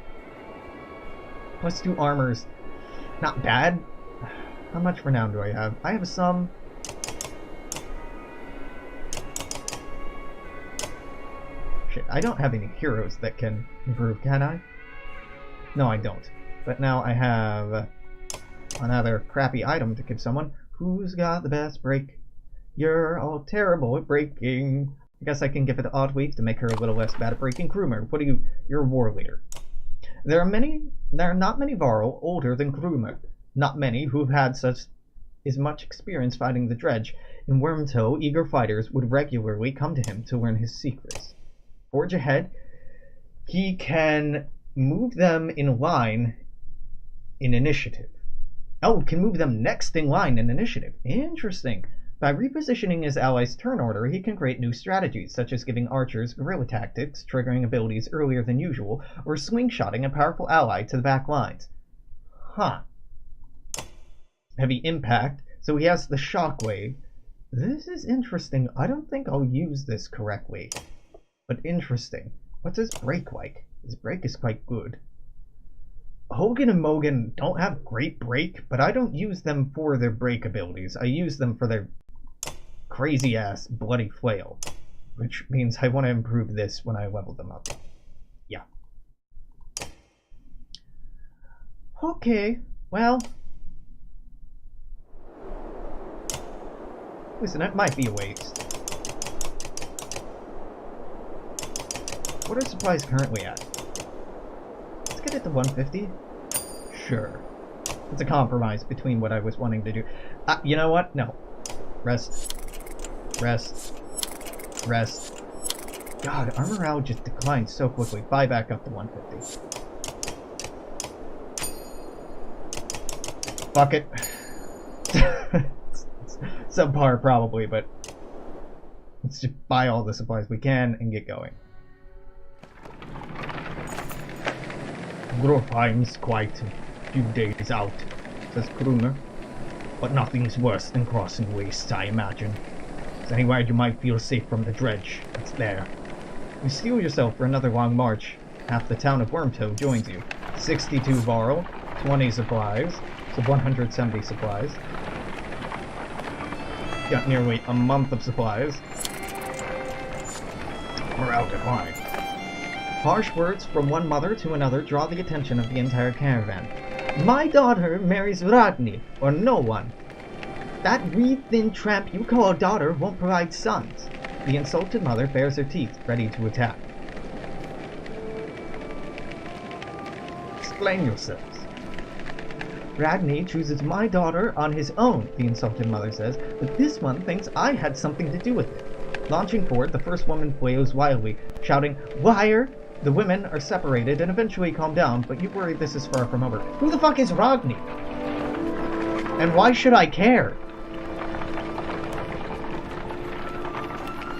+2 armor's not bad. How much renown do I have? I have some. Shit, I don't have any heroes that can improve, can I? No, I don't. But now I have another crappy item to give someone. Who's got the best break? You're all terrible at breaking. I guess I can give it to Oddweave to make her a little less bad at breaking. Krumer, what are you? You're a war leader. There are not many varl older than Krumer. Not many who've had as much experience fighting the dredge. In Wormtow, eager fighters would regularly come to him to learn his secrets. Forge ahead. He can move them in line in initiative. Oh, can move them next in line in initiative. Interesting. By repositioning his allies' turn order, he can create new strategies, such as giving archers guerrilla tactics, triggering abilities earlier than usual, or slingshotting a powerful ally to the back lines. Huh. Heavy impact, so he has the shockwave. This is interesting. I don't think I'll use this correctly, but interesting. What's his break like? His break is quite good. Hogan and Mogan don't have great break, but I don't use them for their break abilities. I use them for their crazy ass bloody flail, which means I want to improve this when I level them up. Yeah. Okay, well... Listen, it might be a waste. What are supplies currently at? Let's get it to 150. Sure. It's a compromise between what I was wanting to do. You know what? No. Rest. Rest. Rest. God, our morale just declined so quickly. Buy back up to 150. Fuck it. It's subpar probably, but let's just buy all the supplies we can and get going. Grofheim's quite a few days out, says Kruner. But nothing's worse than crossing wastes, I imagine. Is anywhere you might feel safe from the dredge, it's there. You steel yourself for another long march. Half the town of Wormtoe joins you. 62 varl, 20 supplies, so 170 supplies. Got nearly a month of supplies. Morale decline. Harsh words from one mother to another draw the attention of the entire caravan. My daughter marries Radni, or no one. That wee-thin tramp you call a daughter won't provide sons. The insulted mother bares her teeth, ready to attack. Explain yourselves. Radni chooses my daughter on his own, the insulted mother says, but this one thinks I had something to do with it. Launching forward, the first woman flails wildly, shouting, Wire! The women are separated and eventually calm down, but you worry this is far from over. Who the fuck is Ragni? And why should I care?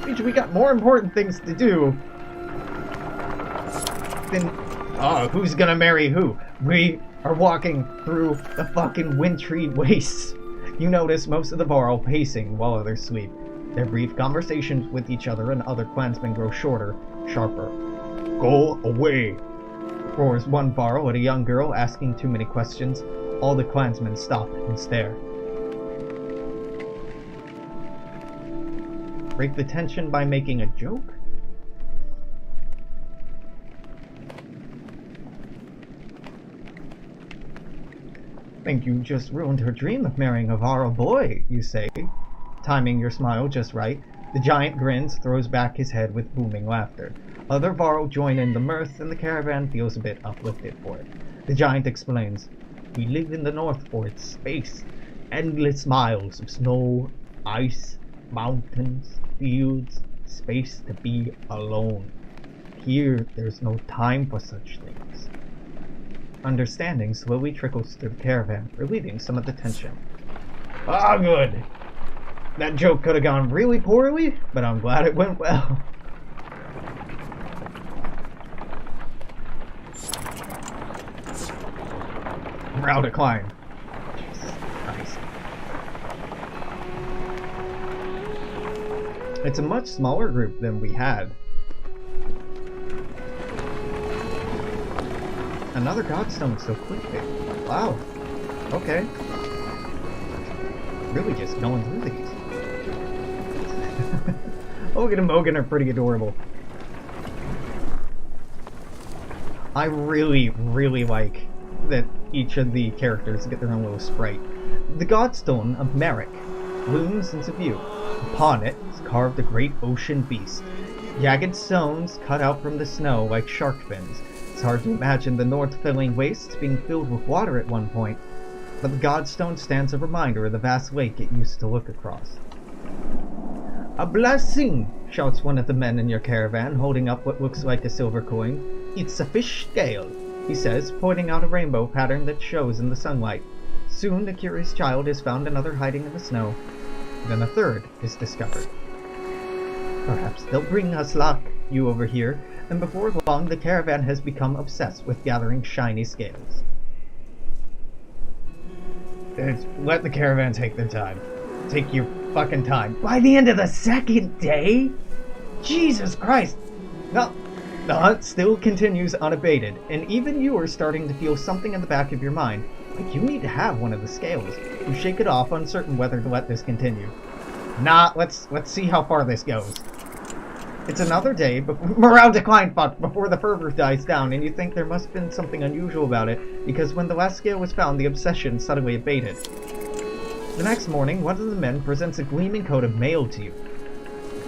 Bitch, we got more important things to do than... Oh, who's gonna marry who? We are walking through the fucking wintry wastes. You notice most of the varl pacing while others sleep. Their brief conversations with each other and other clansmen grow shorter, sharper. Go away, roars one varl at a young girl asking too many questions. All the clansmen stop and stare. Break the tension by making a joke? Think you just ruined her dream of marrying a varl boy, you say, timing your smile just right. The giant grins, throws back his head with booming laughter. Other varl join in the mirth, and the caravan feels a bit uplifted for it. The giant explains, We live in the north for its space. Endless miles of snow, ice, mountains, fields, space to be alone. Here, there's no time for such things. Understanding slowly trickles through the caravan, relieving some of the tension. Ah, good! That joke could have gone really poorly, but I'm glad it went well. Morale decline. Jesus Christ. It's a much smaller group than we had. Another godstone so quickly. Wow. Okay. Really just going through these. Hogan and Mogan are pretty adorable. I really, really like that each of the characters get their own little sprite. The godstone of Merrick looms into view. Upon it is carved a great ocean beast. Jagged stones cut out from the snow like shark fins. It's hard to imagine the north-filling wastes being filled with water at one point, but the godstone stands a reminder of the vast lake it used to look across. A blessing! Shouts one of the men in your caravan, holding up what looks like a silver coin. It's a fish scale, he says, pointing out a rainbow pattern that shows in the sunlight. Soon the curious child is found another hiding in the snow. Then a third is discovered. Perhaps they'll bring us luck, you overhear, and before long the caravan has become obsessed with gathering shiny scales. Let the caravan take their time. Take your fucking time. By the end of the second day? Jesus Christ! No, the hunt still continues unabated, and even you are starting to feel something in the back of your mind. Like you need to have one of the scales. You shake it off, uncertain whether to let this continue. Nah, let's see how far this goes. It's another day, but morale decline before the fervor dies down, and you think there must have been something unusual about it, because when the last scale was found, the obsession suddenly abated. The next morning, one of the men presents a gleaming coat of mail to you.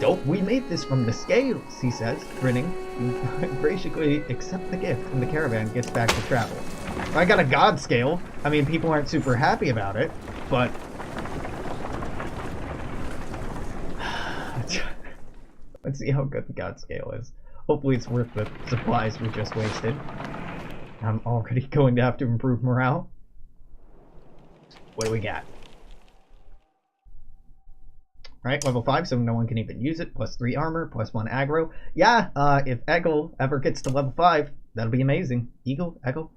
"Dope, we made this from the scales," he says, grinning. You graciously accept the gift, and the caravan gets back to travel. I got a god scale. I mean, people aren't super happy about it, but... Let's see how good the god scale is. Hopefully it's worth the supplies we just wasted. I'm already going to have to improve morale. What do we got? Right, level 5, so no one can even use it. Plus 3 armor, plus 1 aggro. Yeah, if Eggle ever gets to level 5, that'll be amazing. Eggle?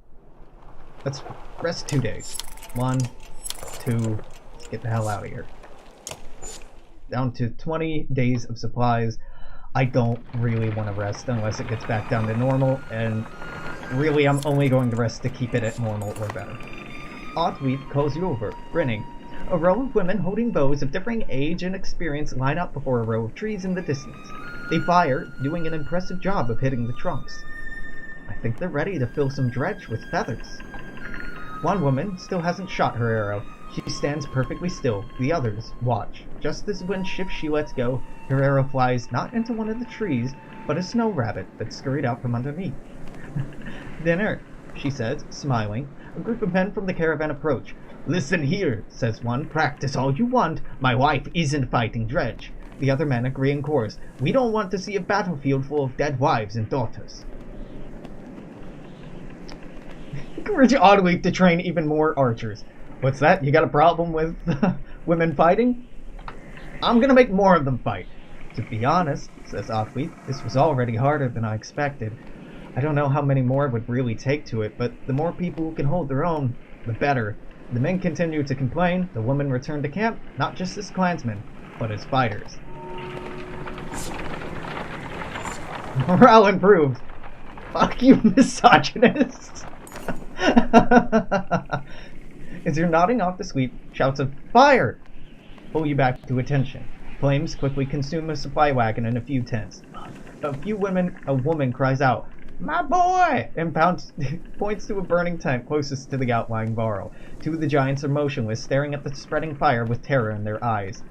Let's rest 2 days. 1, 2, let's get the hell out of here. Down to 20 days of supplies. I don't really want to rest unless it gets back down to normal, and really I'm only going to rest to keep it at normal or better. Oddweed calls you over, grinning. A row of women holding bows of differing age and experience line up before a row of trees in the distance. They fire, doing an impressive job of hitting the trunks. I think they're ready to fill some dredge with feathers. One woman still hasn't shot her arrow. She stands perfectly still. The others watch. Just as when she lets go, her arrow flies not into one of the trees, but a snow rabbit that scurried out from underneath. "Dinner," she says, smiling. A group of men from the caravan approach. "Listen here," says one. "Practice all you want. My wife isn't fighting dredge." The other men agree in chorus. "We don't want to see a battlefield full of dead wives and daughters." Encourage Oddweek to train even more archers. What's that? You got a problem with women fighting? I'm gonna make more of them fight. To be honest, says Oddweek, this was already harder than I expected. I don't know how many more would really take to it, but the more people who can hold their own, the better. The men continued to complain. The women returned to camp, not just as clansmen, but as fighters. Morale improved. Fuck you, misogynist. As you're nodding off to sleep, shouts of "Fire!" pull you back to attention. Flames quickly consume a supply wagon and a few tents. A woman cries out, "My boy!" and points to a burning tent closest to the outlying barrel. Two of the giants are motionless, staring at the spreading fire with terror in their eyes.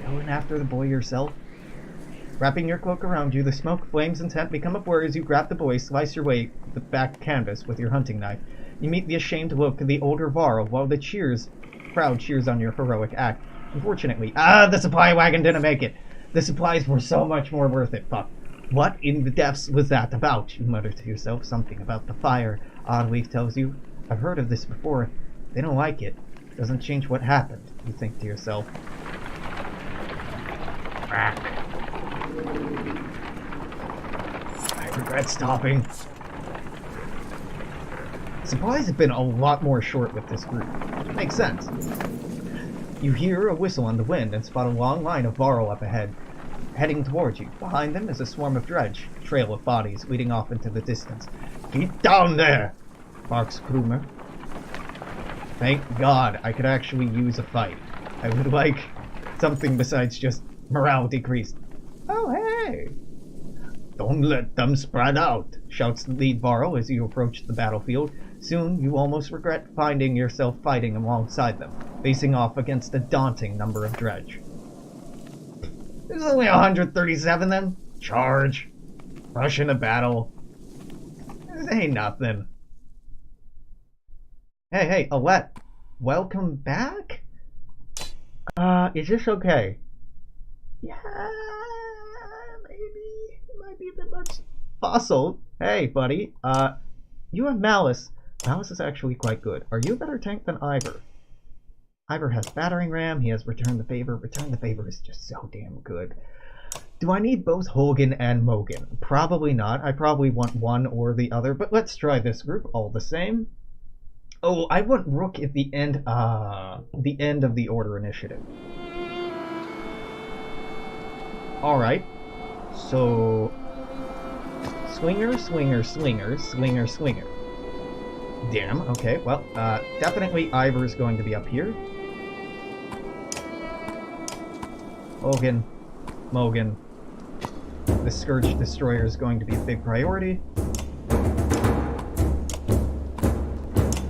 Going after the boy yourself? Wrapping your cloak around you, the smoke, flames, and tent become a blur as you grab the boy, slice your way the back canvas with your hunting knife. You meet the ashamed look of the older Varl, while the crowd cheers on your heroic act. Unfortunately, the supply wagon didn't make it. The supplies were so much more worth it, fuck. What in the depths was that about? You mutter to yourself. Something about the fire, Oddleaf tells you. I've heard of this before. They don't like it. Doesn't change what happened, you think to yourself. I regret stopping. Supplies have been a lot more short with this group. Makes sense. You hear a whistle on the wind and spot a long line of Varl up ahead, heading towards you. Behind them is a swarm of dredge, a trail of bodies leading off into the distance. "Get down there!" barks Krumer. Thank God I could actually use a fight. I would like something besides just morale decreased. "Oh, hey!" "Don't let them spread out," shouts the lead Varl as you approach the battlefield. Soon, you almost regret finding yourself fighting alongside them, facing off against a daunting number of dredge. There's only 137 then? Charge! Rush into battle. This ain't nothing. Hey, Alette. Welcome back? Is this okay? Yeah, maybe. It might be a bit much. Fossil, hey, buddy. You have Malice. Malice is actually quite good. Are you a better tank than Ivor? Ivor has battering ram, he has Return the Favor. Return the Favor is just so damn good. Do I need both Holgan and Mogan? Probably not. I probably want one or the other, but let's try this group all the same. Oh, I want Rook at the end of the order initiative. Alright. So Swinger, Swinger, Slinger, Slinger, Slinger. Damn, okay, well, definitely Ivor's going to be up here. Mogan. The Scourge Destroyer is going to be a big priority.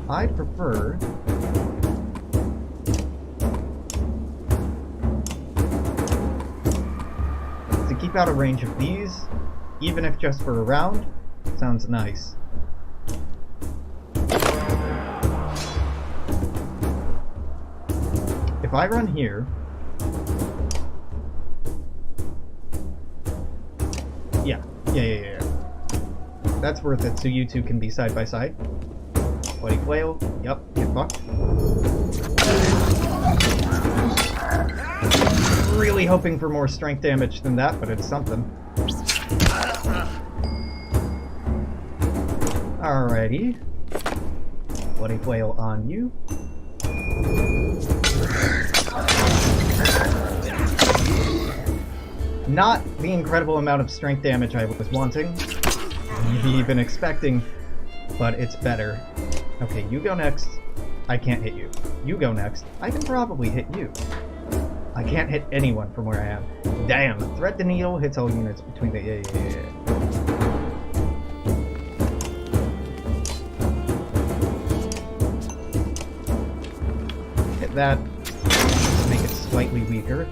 I'd prefer to keep out of range of these, even if just for a round. Sounds nice. If I run here, yeah. That's worth it, so you two can be side by side. Bloody flail, yep, get fucked. Really hoping for more strength damage than that, but it's something. Alrighty. Bloody flail on you. Not the incredible amount of strength damage I was wanting, even expecting, but it's better. Okay, you go next. I can't hit you. You go next. I can probably hit you. I can't hit anyone from where I am. Damn, Thread the Needle hits all units between the... Yeah. Hit that. Just make it slightly weaker.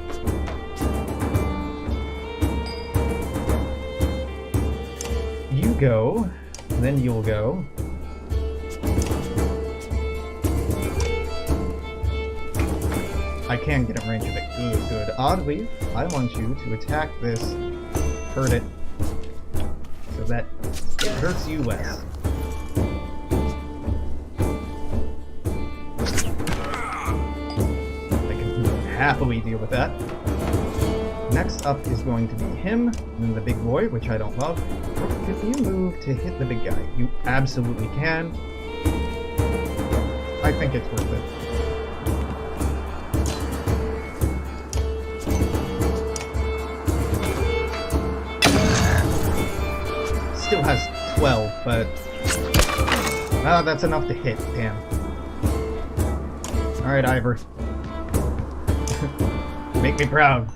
You go, then you'll go. I can get in range of it. Good. Oddly, I want you to attack this, hurt it, so that it hurts you less. I can happily deal with that. Next up is going to be him, and then the big boy, which I don't love. Can you move to hit the big guy? You absolutely can. I think it's worth it. Still has 12, but... oh, that's enough to hit, damn. Alright, Ivor. Make me proud.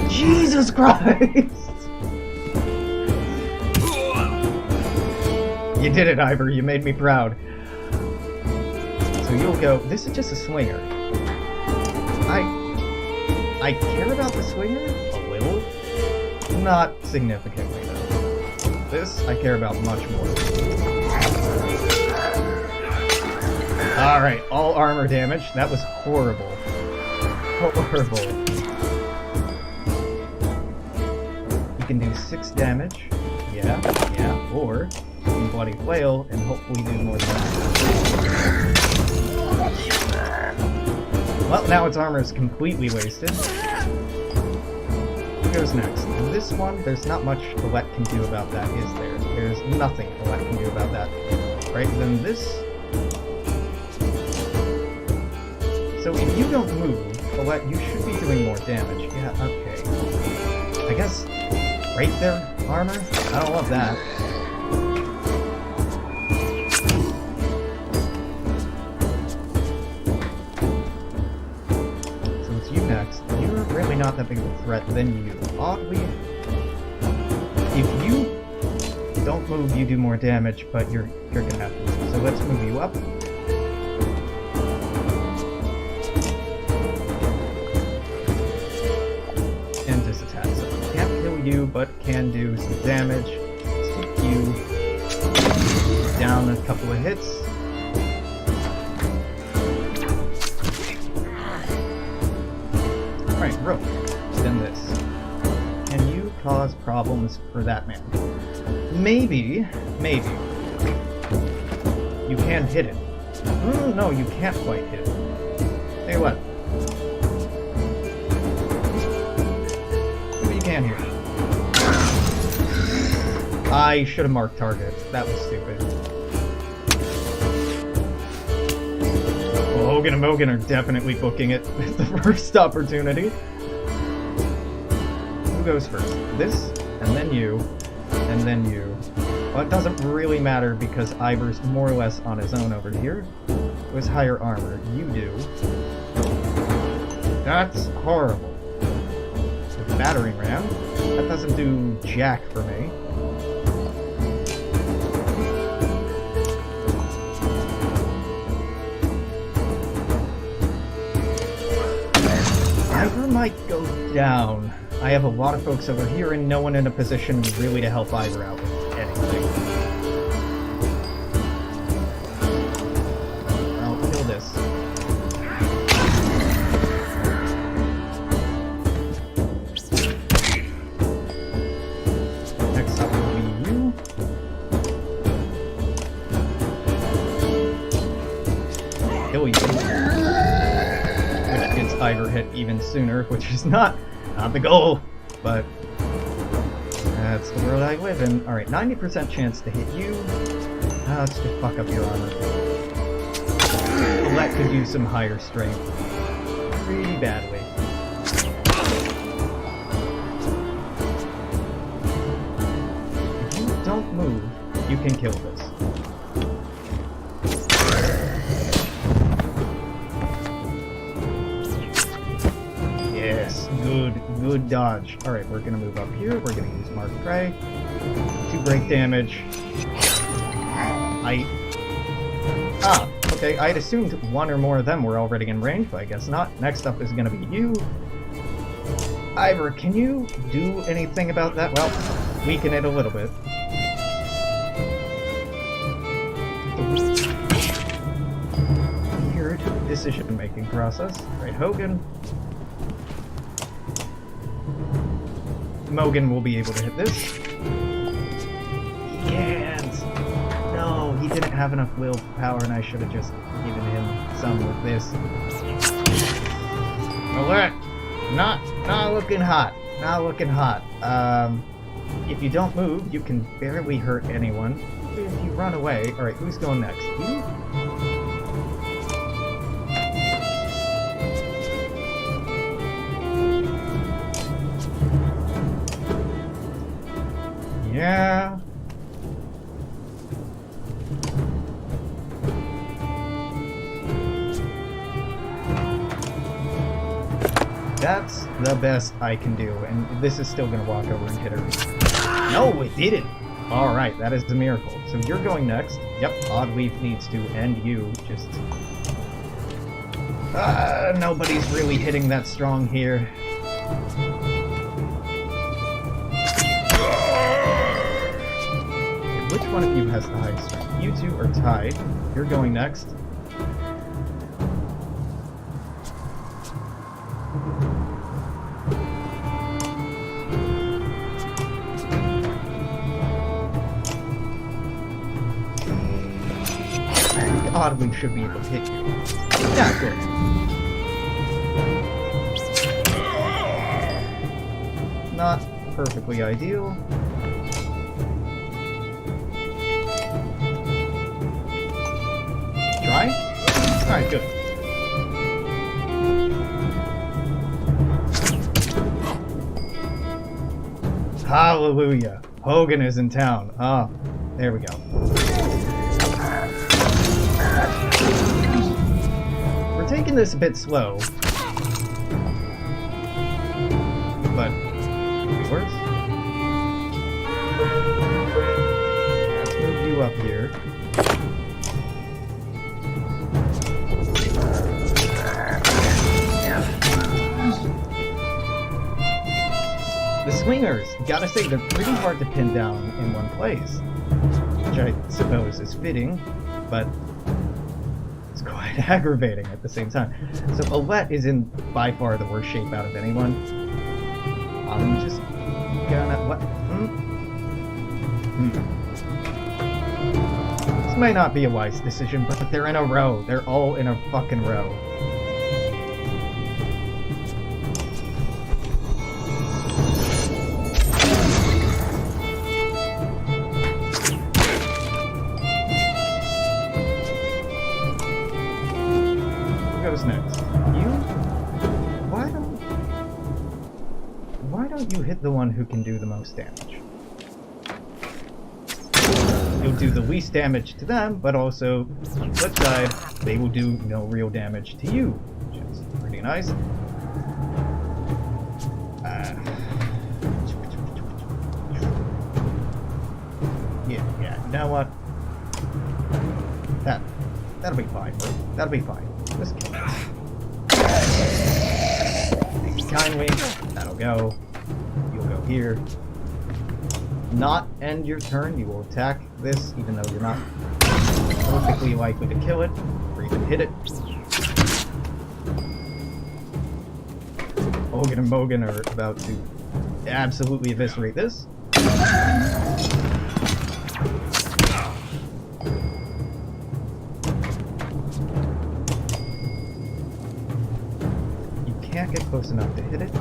Jesus Christ! You did it, Ivor. You made me proud. So you'll go... this is just a swinger. I care about the swinger a little. Not significantly, though. This, I care about much more. Alright, all armor damage. That was horrible. Horrible. You can do 6 damage. Yeah. Or... Bloody flail and hopefully do more damage. Well, now its armor is completely wasted. Who goes next? This one, there's not much Colette can do about that, is there? There's nothing Colette can do about that. Right, then this... so if you don't move, Colette, you should be doing more damage. Yeah, okay. I guess... right there, armor? I don't love that. Not that big of a threat, then you. Oddly, if you don't move, you do more damage, but you're gonna have to move. So let's move you up. And just attack. So can't kill you, but can do some damage. Take you down a couple of hits. Alright, Rook. Then this. Can you cause problems for that man? Maybe. You can hit it. No, you can't quite hit it. Tell you what. Maybe you can here. I should have marked target. That was stupid. Well, Hogan and Mogan are definitely booking it at the first opportunity. Who goes first? This, and then you, and then you. Well, it doesn't really matter because Ivor's more or less on his own over here. With higher armor. You do. That's horrible. battering ram. That doesn't do jack for me. Ivor might go down. I have a lot of folks over here and no one in a position really to help Ivor out with anything. I'll kill this. Next up will be you. Kill you. Which gets Ivor hit even sooner, which is not the goal, but that's the world I live in. Alright, 90% chance to hit you. Let's just fuck up your armor. That could use some higher strength. Pretty badly. If you don't move, you can kill this. Yes, good dodge. Alright, we're gonna move up here. We're gonna use Mark Prey to break damage. Okay, I'd assumed one or more of them were already in range, but I guess not. Next up is gonna be you. Ivor, can you do anything about that? Well, weaken it a little bit. Weird decision-making process. Right, Hogan. Mogan will be able to hit this. He can't! No, he didn't have enough willpower and I should have just given him some with this. Alert! Not looking hot. Not looking hot. If you don't move, you can barely hurt anyone. If you run away... Alright, who's going next? You? Yeah. That's the best I can do, and this is still gonna walk over and hit her. No, it didn't! Alright, that is a miracle. So you're going next. Yep, Oddleaf needs to end you. Just... nobody's really hitting that strong here. Which one of you has the highest strength? You two are tied. You're going next. Oddly should be able to hit you. Yeah, good. Not perfectly ideal. Try? Alright, good. Hallelujah. Hogan is in town. Ah, there we go. We're taking this a bit slow. But it could be worse. Let's move you up here. The swingers, gotta say, they're pretty hard to pin down in one place, which I suppose is fitting, but it's quite aggravating at the same time. So Olette is in by far the worst shape out of anyone. I'm just gonna... what? This might not be a wise decision, but they're in a row. They're all in a fucking row. Next. Why don't you hit the one who can do the most damage? You'll do the least damage to them, but also, on the flip side, they will do no real damage to you, which is pretty nice. know what? That'll be fine. That'll be fine. Just kill it. Thank you kindly. That'll go. You'll go here. Not end your turn. You will attack this, even though you're not perfectly likely to kill it, or even hit it. Hogan and Mogan are about to absolutely eviscerate this. You can't get close enough to hit it.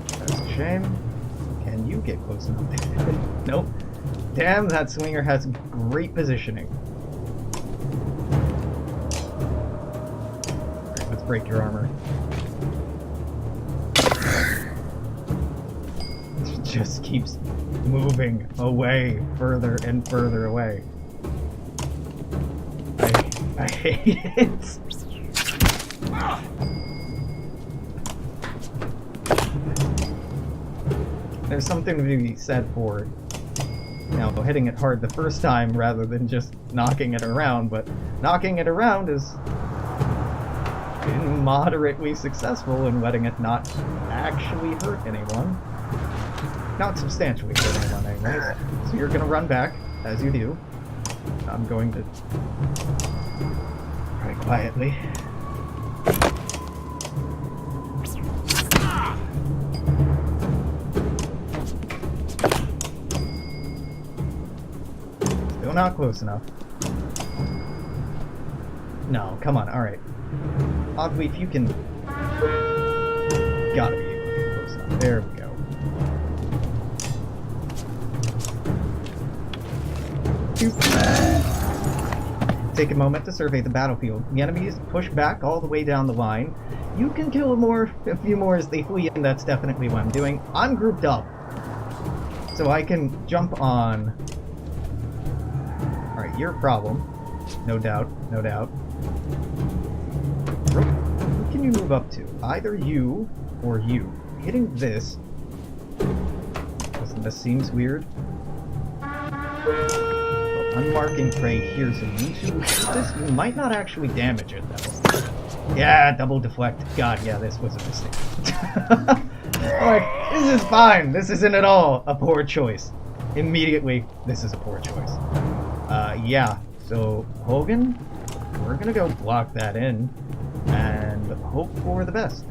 That's a shame. Can you get close enough to hit it? Nope. Damn, that swinger has great positioning. Alright, let's break your armor. It just keeps moving away, further and further away. I hate it. There's something to be said for, you know, hitting it hard the first time rather than just knocking it around, but knocking it around is been moderately successful in letting it not actually hurt anyone. Not substantially hurt anyone, anyways. So you're gonna run back, as you do. I'm going to try quietly. Still not close enough. No, come on, alright. Oddly, if you can... Gotta be able to get close enough. There we go. Take a moment to survey the battlefield. The enemies push back all the way down the line. You can kill a few more as they flee, and that's definitely what I'm doing. I'm grouped up, so I can jump on. Alright, you're a problem. No doubt, no doubt. Who can you move up to? Either you or you. Hitting this. Listen, this seems weird. Unmarking prey here, so you two shoot this. You might not actually damage it, though. Yeah, double deflect. God, yeah, this was a mistake. Alright, this is fine. This isn't at all a poor choice. Immediately, this is a poor choice. Yeah, so Hogan, we're gonna go block that in and hope for the best.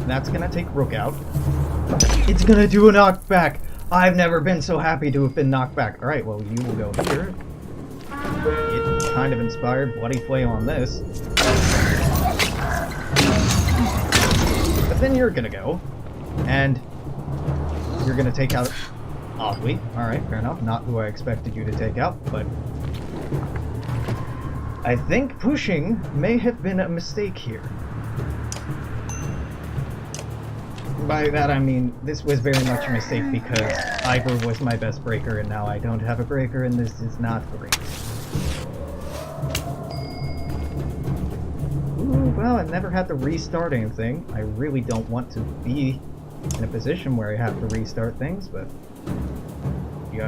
That's gonna take Rook out. It's gonna do a knockback! I've never been so happy to have been knocked back. Alright, well, you will go here. It kind of inspired Bloody Flail on this. But then you're gonna go. And you're gonna take out... Oddly. Alright, fair enough. Not who I expected you to take out, but... I think pushing may have been a mistake here. By that I mean, this was very much a mistake because Ivor was my best breaker and now I don't have a breaker and this is not great. Ooh, well, I never had to restart anything. I really don't want to be in a position where I have to restart things, but you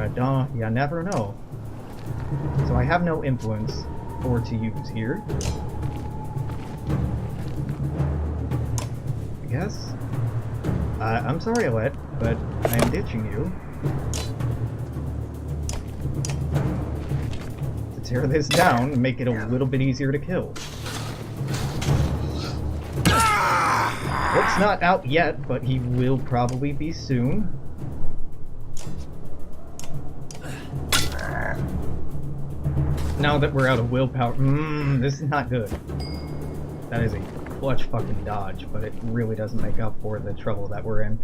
never know. So I have no influence or to use here. I guess. I'm sorry, Alette, but I am ditching you. To tear this down and make it a little bit easier to kill. Rook's not out yet, but he will probably be soon. Now that we're out of willpower, this is not good. That is a clutch fucking dodge, but it really doesn't make up for the trouble that we're in.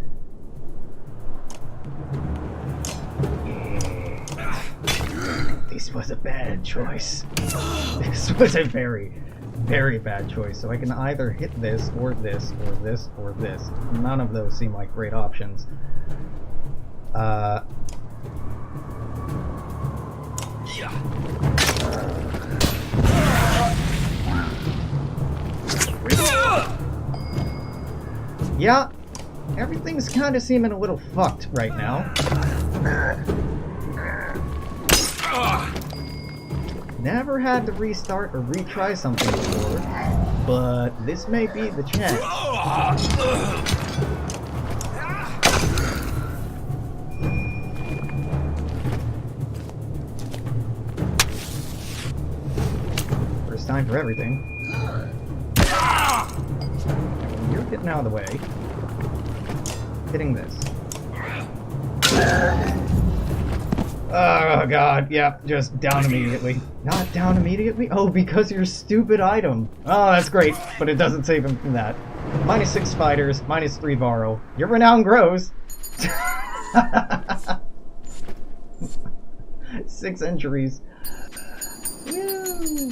This was a bad choice. This was a very, very bad choice. So I can either hit this, or this, or this, or this. None of those seem like great options. Yeah, everything's kind of seeming a little fucked right now. Never had to restart or retry something before, but this may be the chance. First time for everything. You're getting out of the way. Hitting this. Oh god, yeah, just down immediately. Not down immediately? Oh, because your stupid item. Oh, that's great, but it doesn't save him from that. -6 spiders, -3 Varro. Your renown grows. 6 injuries. Woo.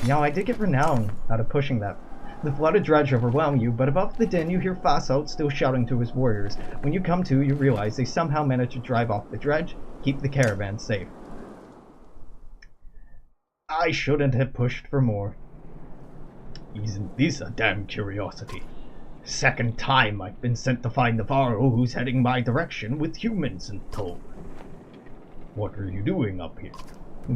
Now, I did get renown out of pushing that. The flooded dredge overwhelm you, but above the din you hear Fasolt still shouting to his warriors. When you come to, you realize they somehow managed to drive off the dredge, keep the caravan safe. I shouldn't have pushed for more. Isn't this a damn curiosity? Second time I've been sent to find the Varro who's heading my direction with humans in tow. What are you doing up here?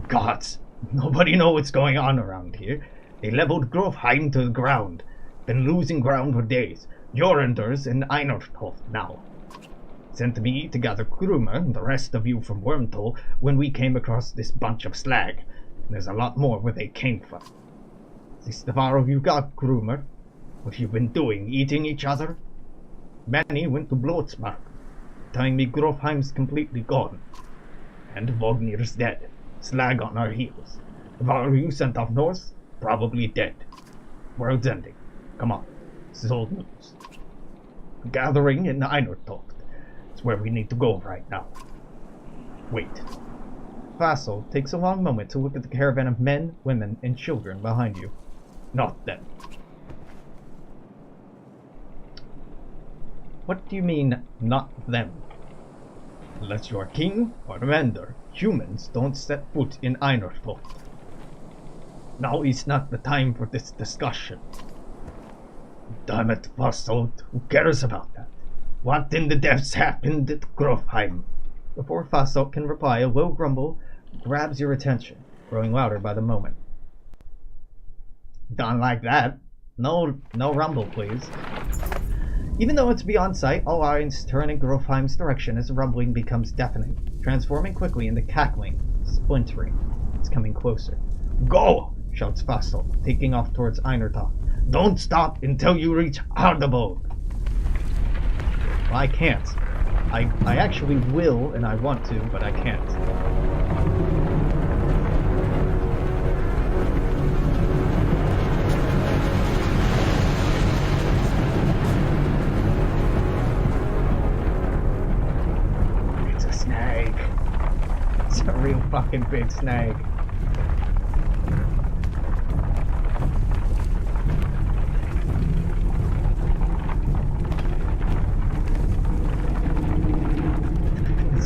Gods, nobody knows what's going on around here. They leveled Grofheim to the ground. Been losing ground for days. Jorunders in Einartoft now. Sent me to gather Krumer and the rest of you from Wormtol when we came across this bunch of slag. There's a lot more where they came from. Is this the Varro you got, Krumer? What you been doing, eating each other? Many went to Blotsmark, telling me Grofheim's completely gone. And Vognir's dead. Slag on our heels. The Varro you sent off north? Probably dead. World's ending. Come on. This is old news. Gathering in Einartoft. It's where we need to go right now. Wait. Vassal takes a long moment to look at the caravan of men, women, and children behind you. Not them. What do you mean, not them? Unless you're king or commander, humans don't set foot in Einartoft. Now is not the time for this discussion. Damn it, Fasolt, who cares about that? What in the depths happened at Grofheim? Before Fasolt can reply, a low grumble grabs your attention, growing louder by the moment. Don't like that. No rumble, please. Even though it's beyond sight, all eyes turn in Grofheim's direction as the rumbling becomes deafening, transforming quickly into cackling, splintering. It's coming closer. Go! Shouts Fasolt, taking off towards Einartoft. Don't stop until you reach Hardabode. Well, I can't. I actually will, and I want to, but I can't. It's a snake. It's a real fucking big snake.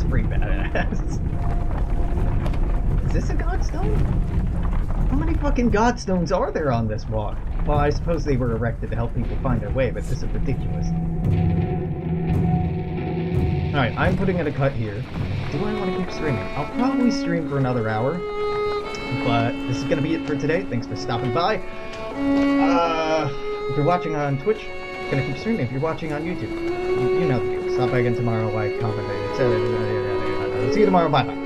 Pretty badass. Is this a godstone? How many fucking godstones are there on this walk? Well, I suppose they were erected to help people find their way, but this is ridiculous. Alright, I'm putting in a cut here. Do I want to keep streaming? I'll probably stream for another hour, but this is going to be it for today. Thanks for stopping by. If you're watching on Twitch, I'm going to keep streaming. If you're watching on YouTube, you know the deal. Stop by again tomorrow, like, comment, etc. See you tomorrow. Bye-bye.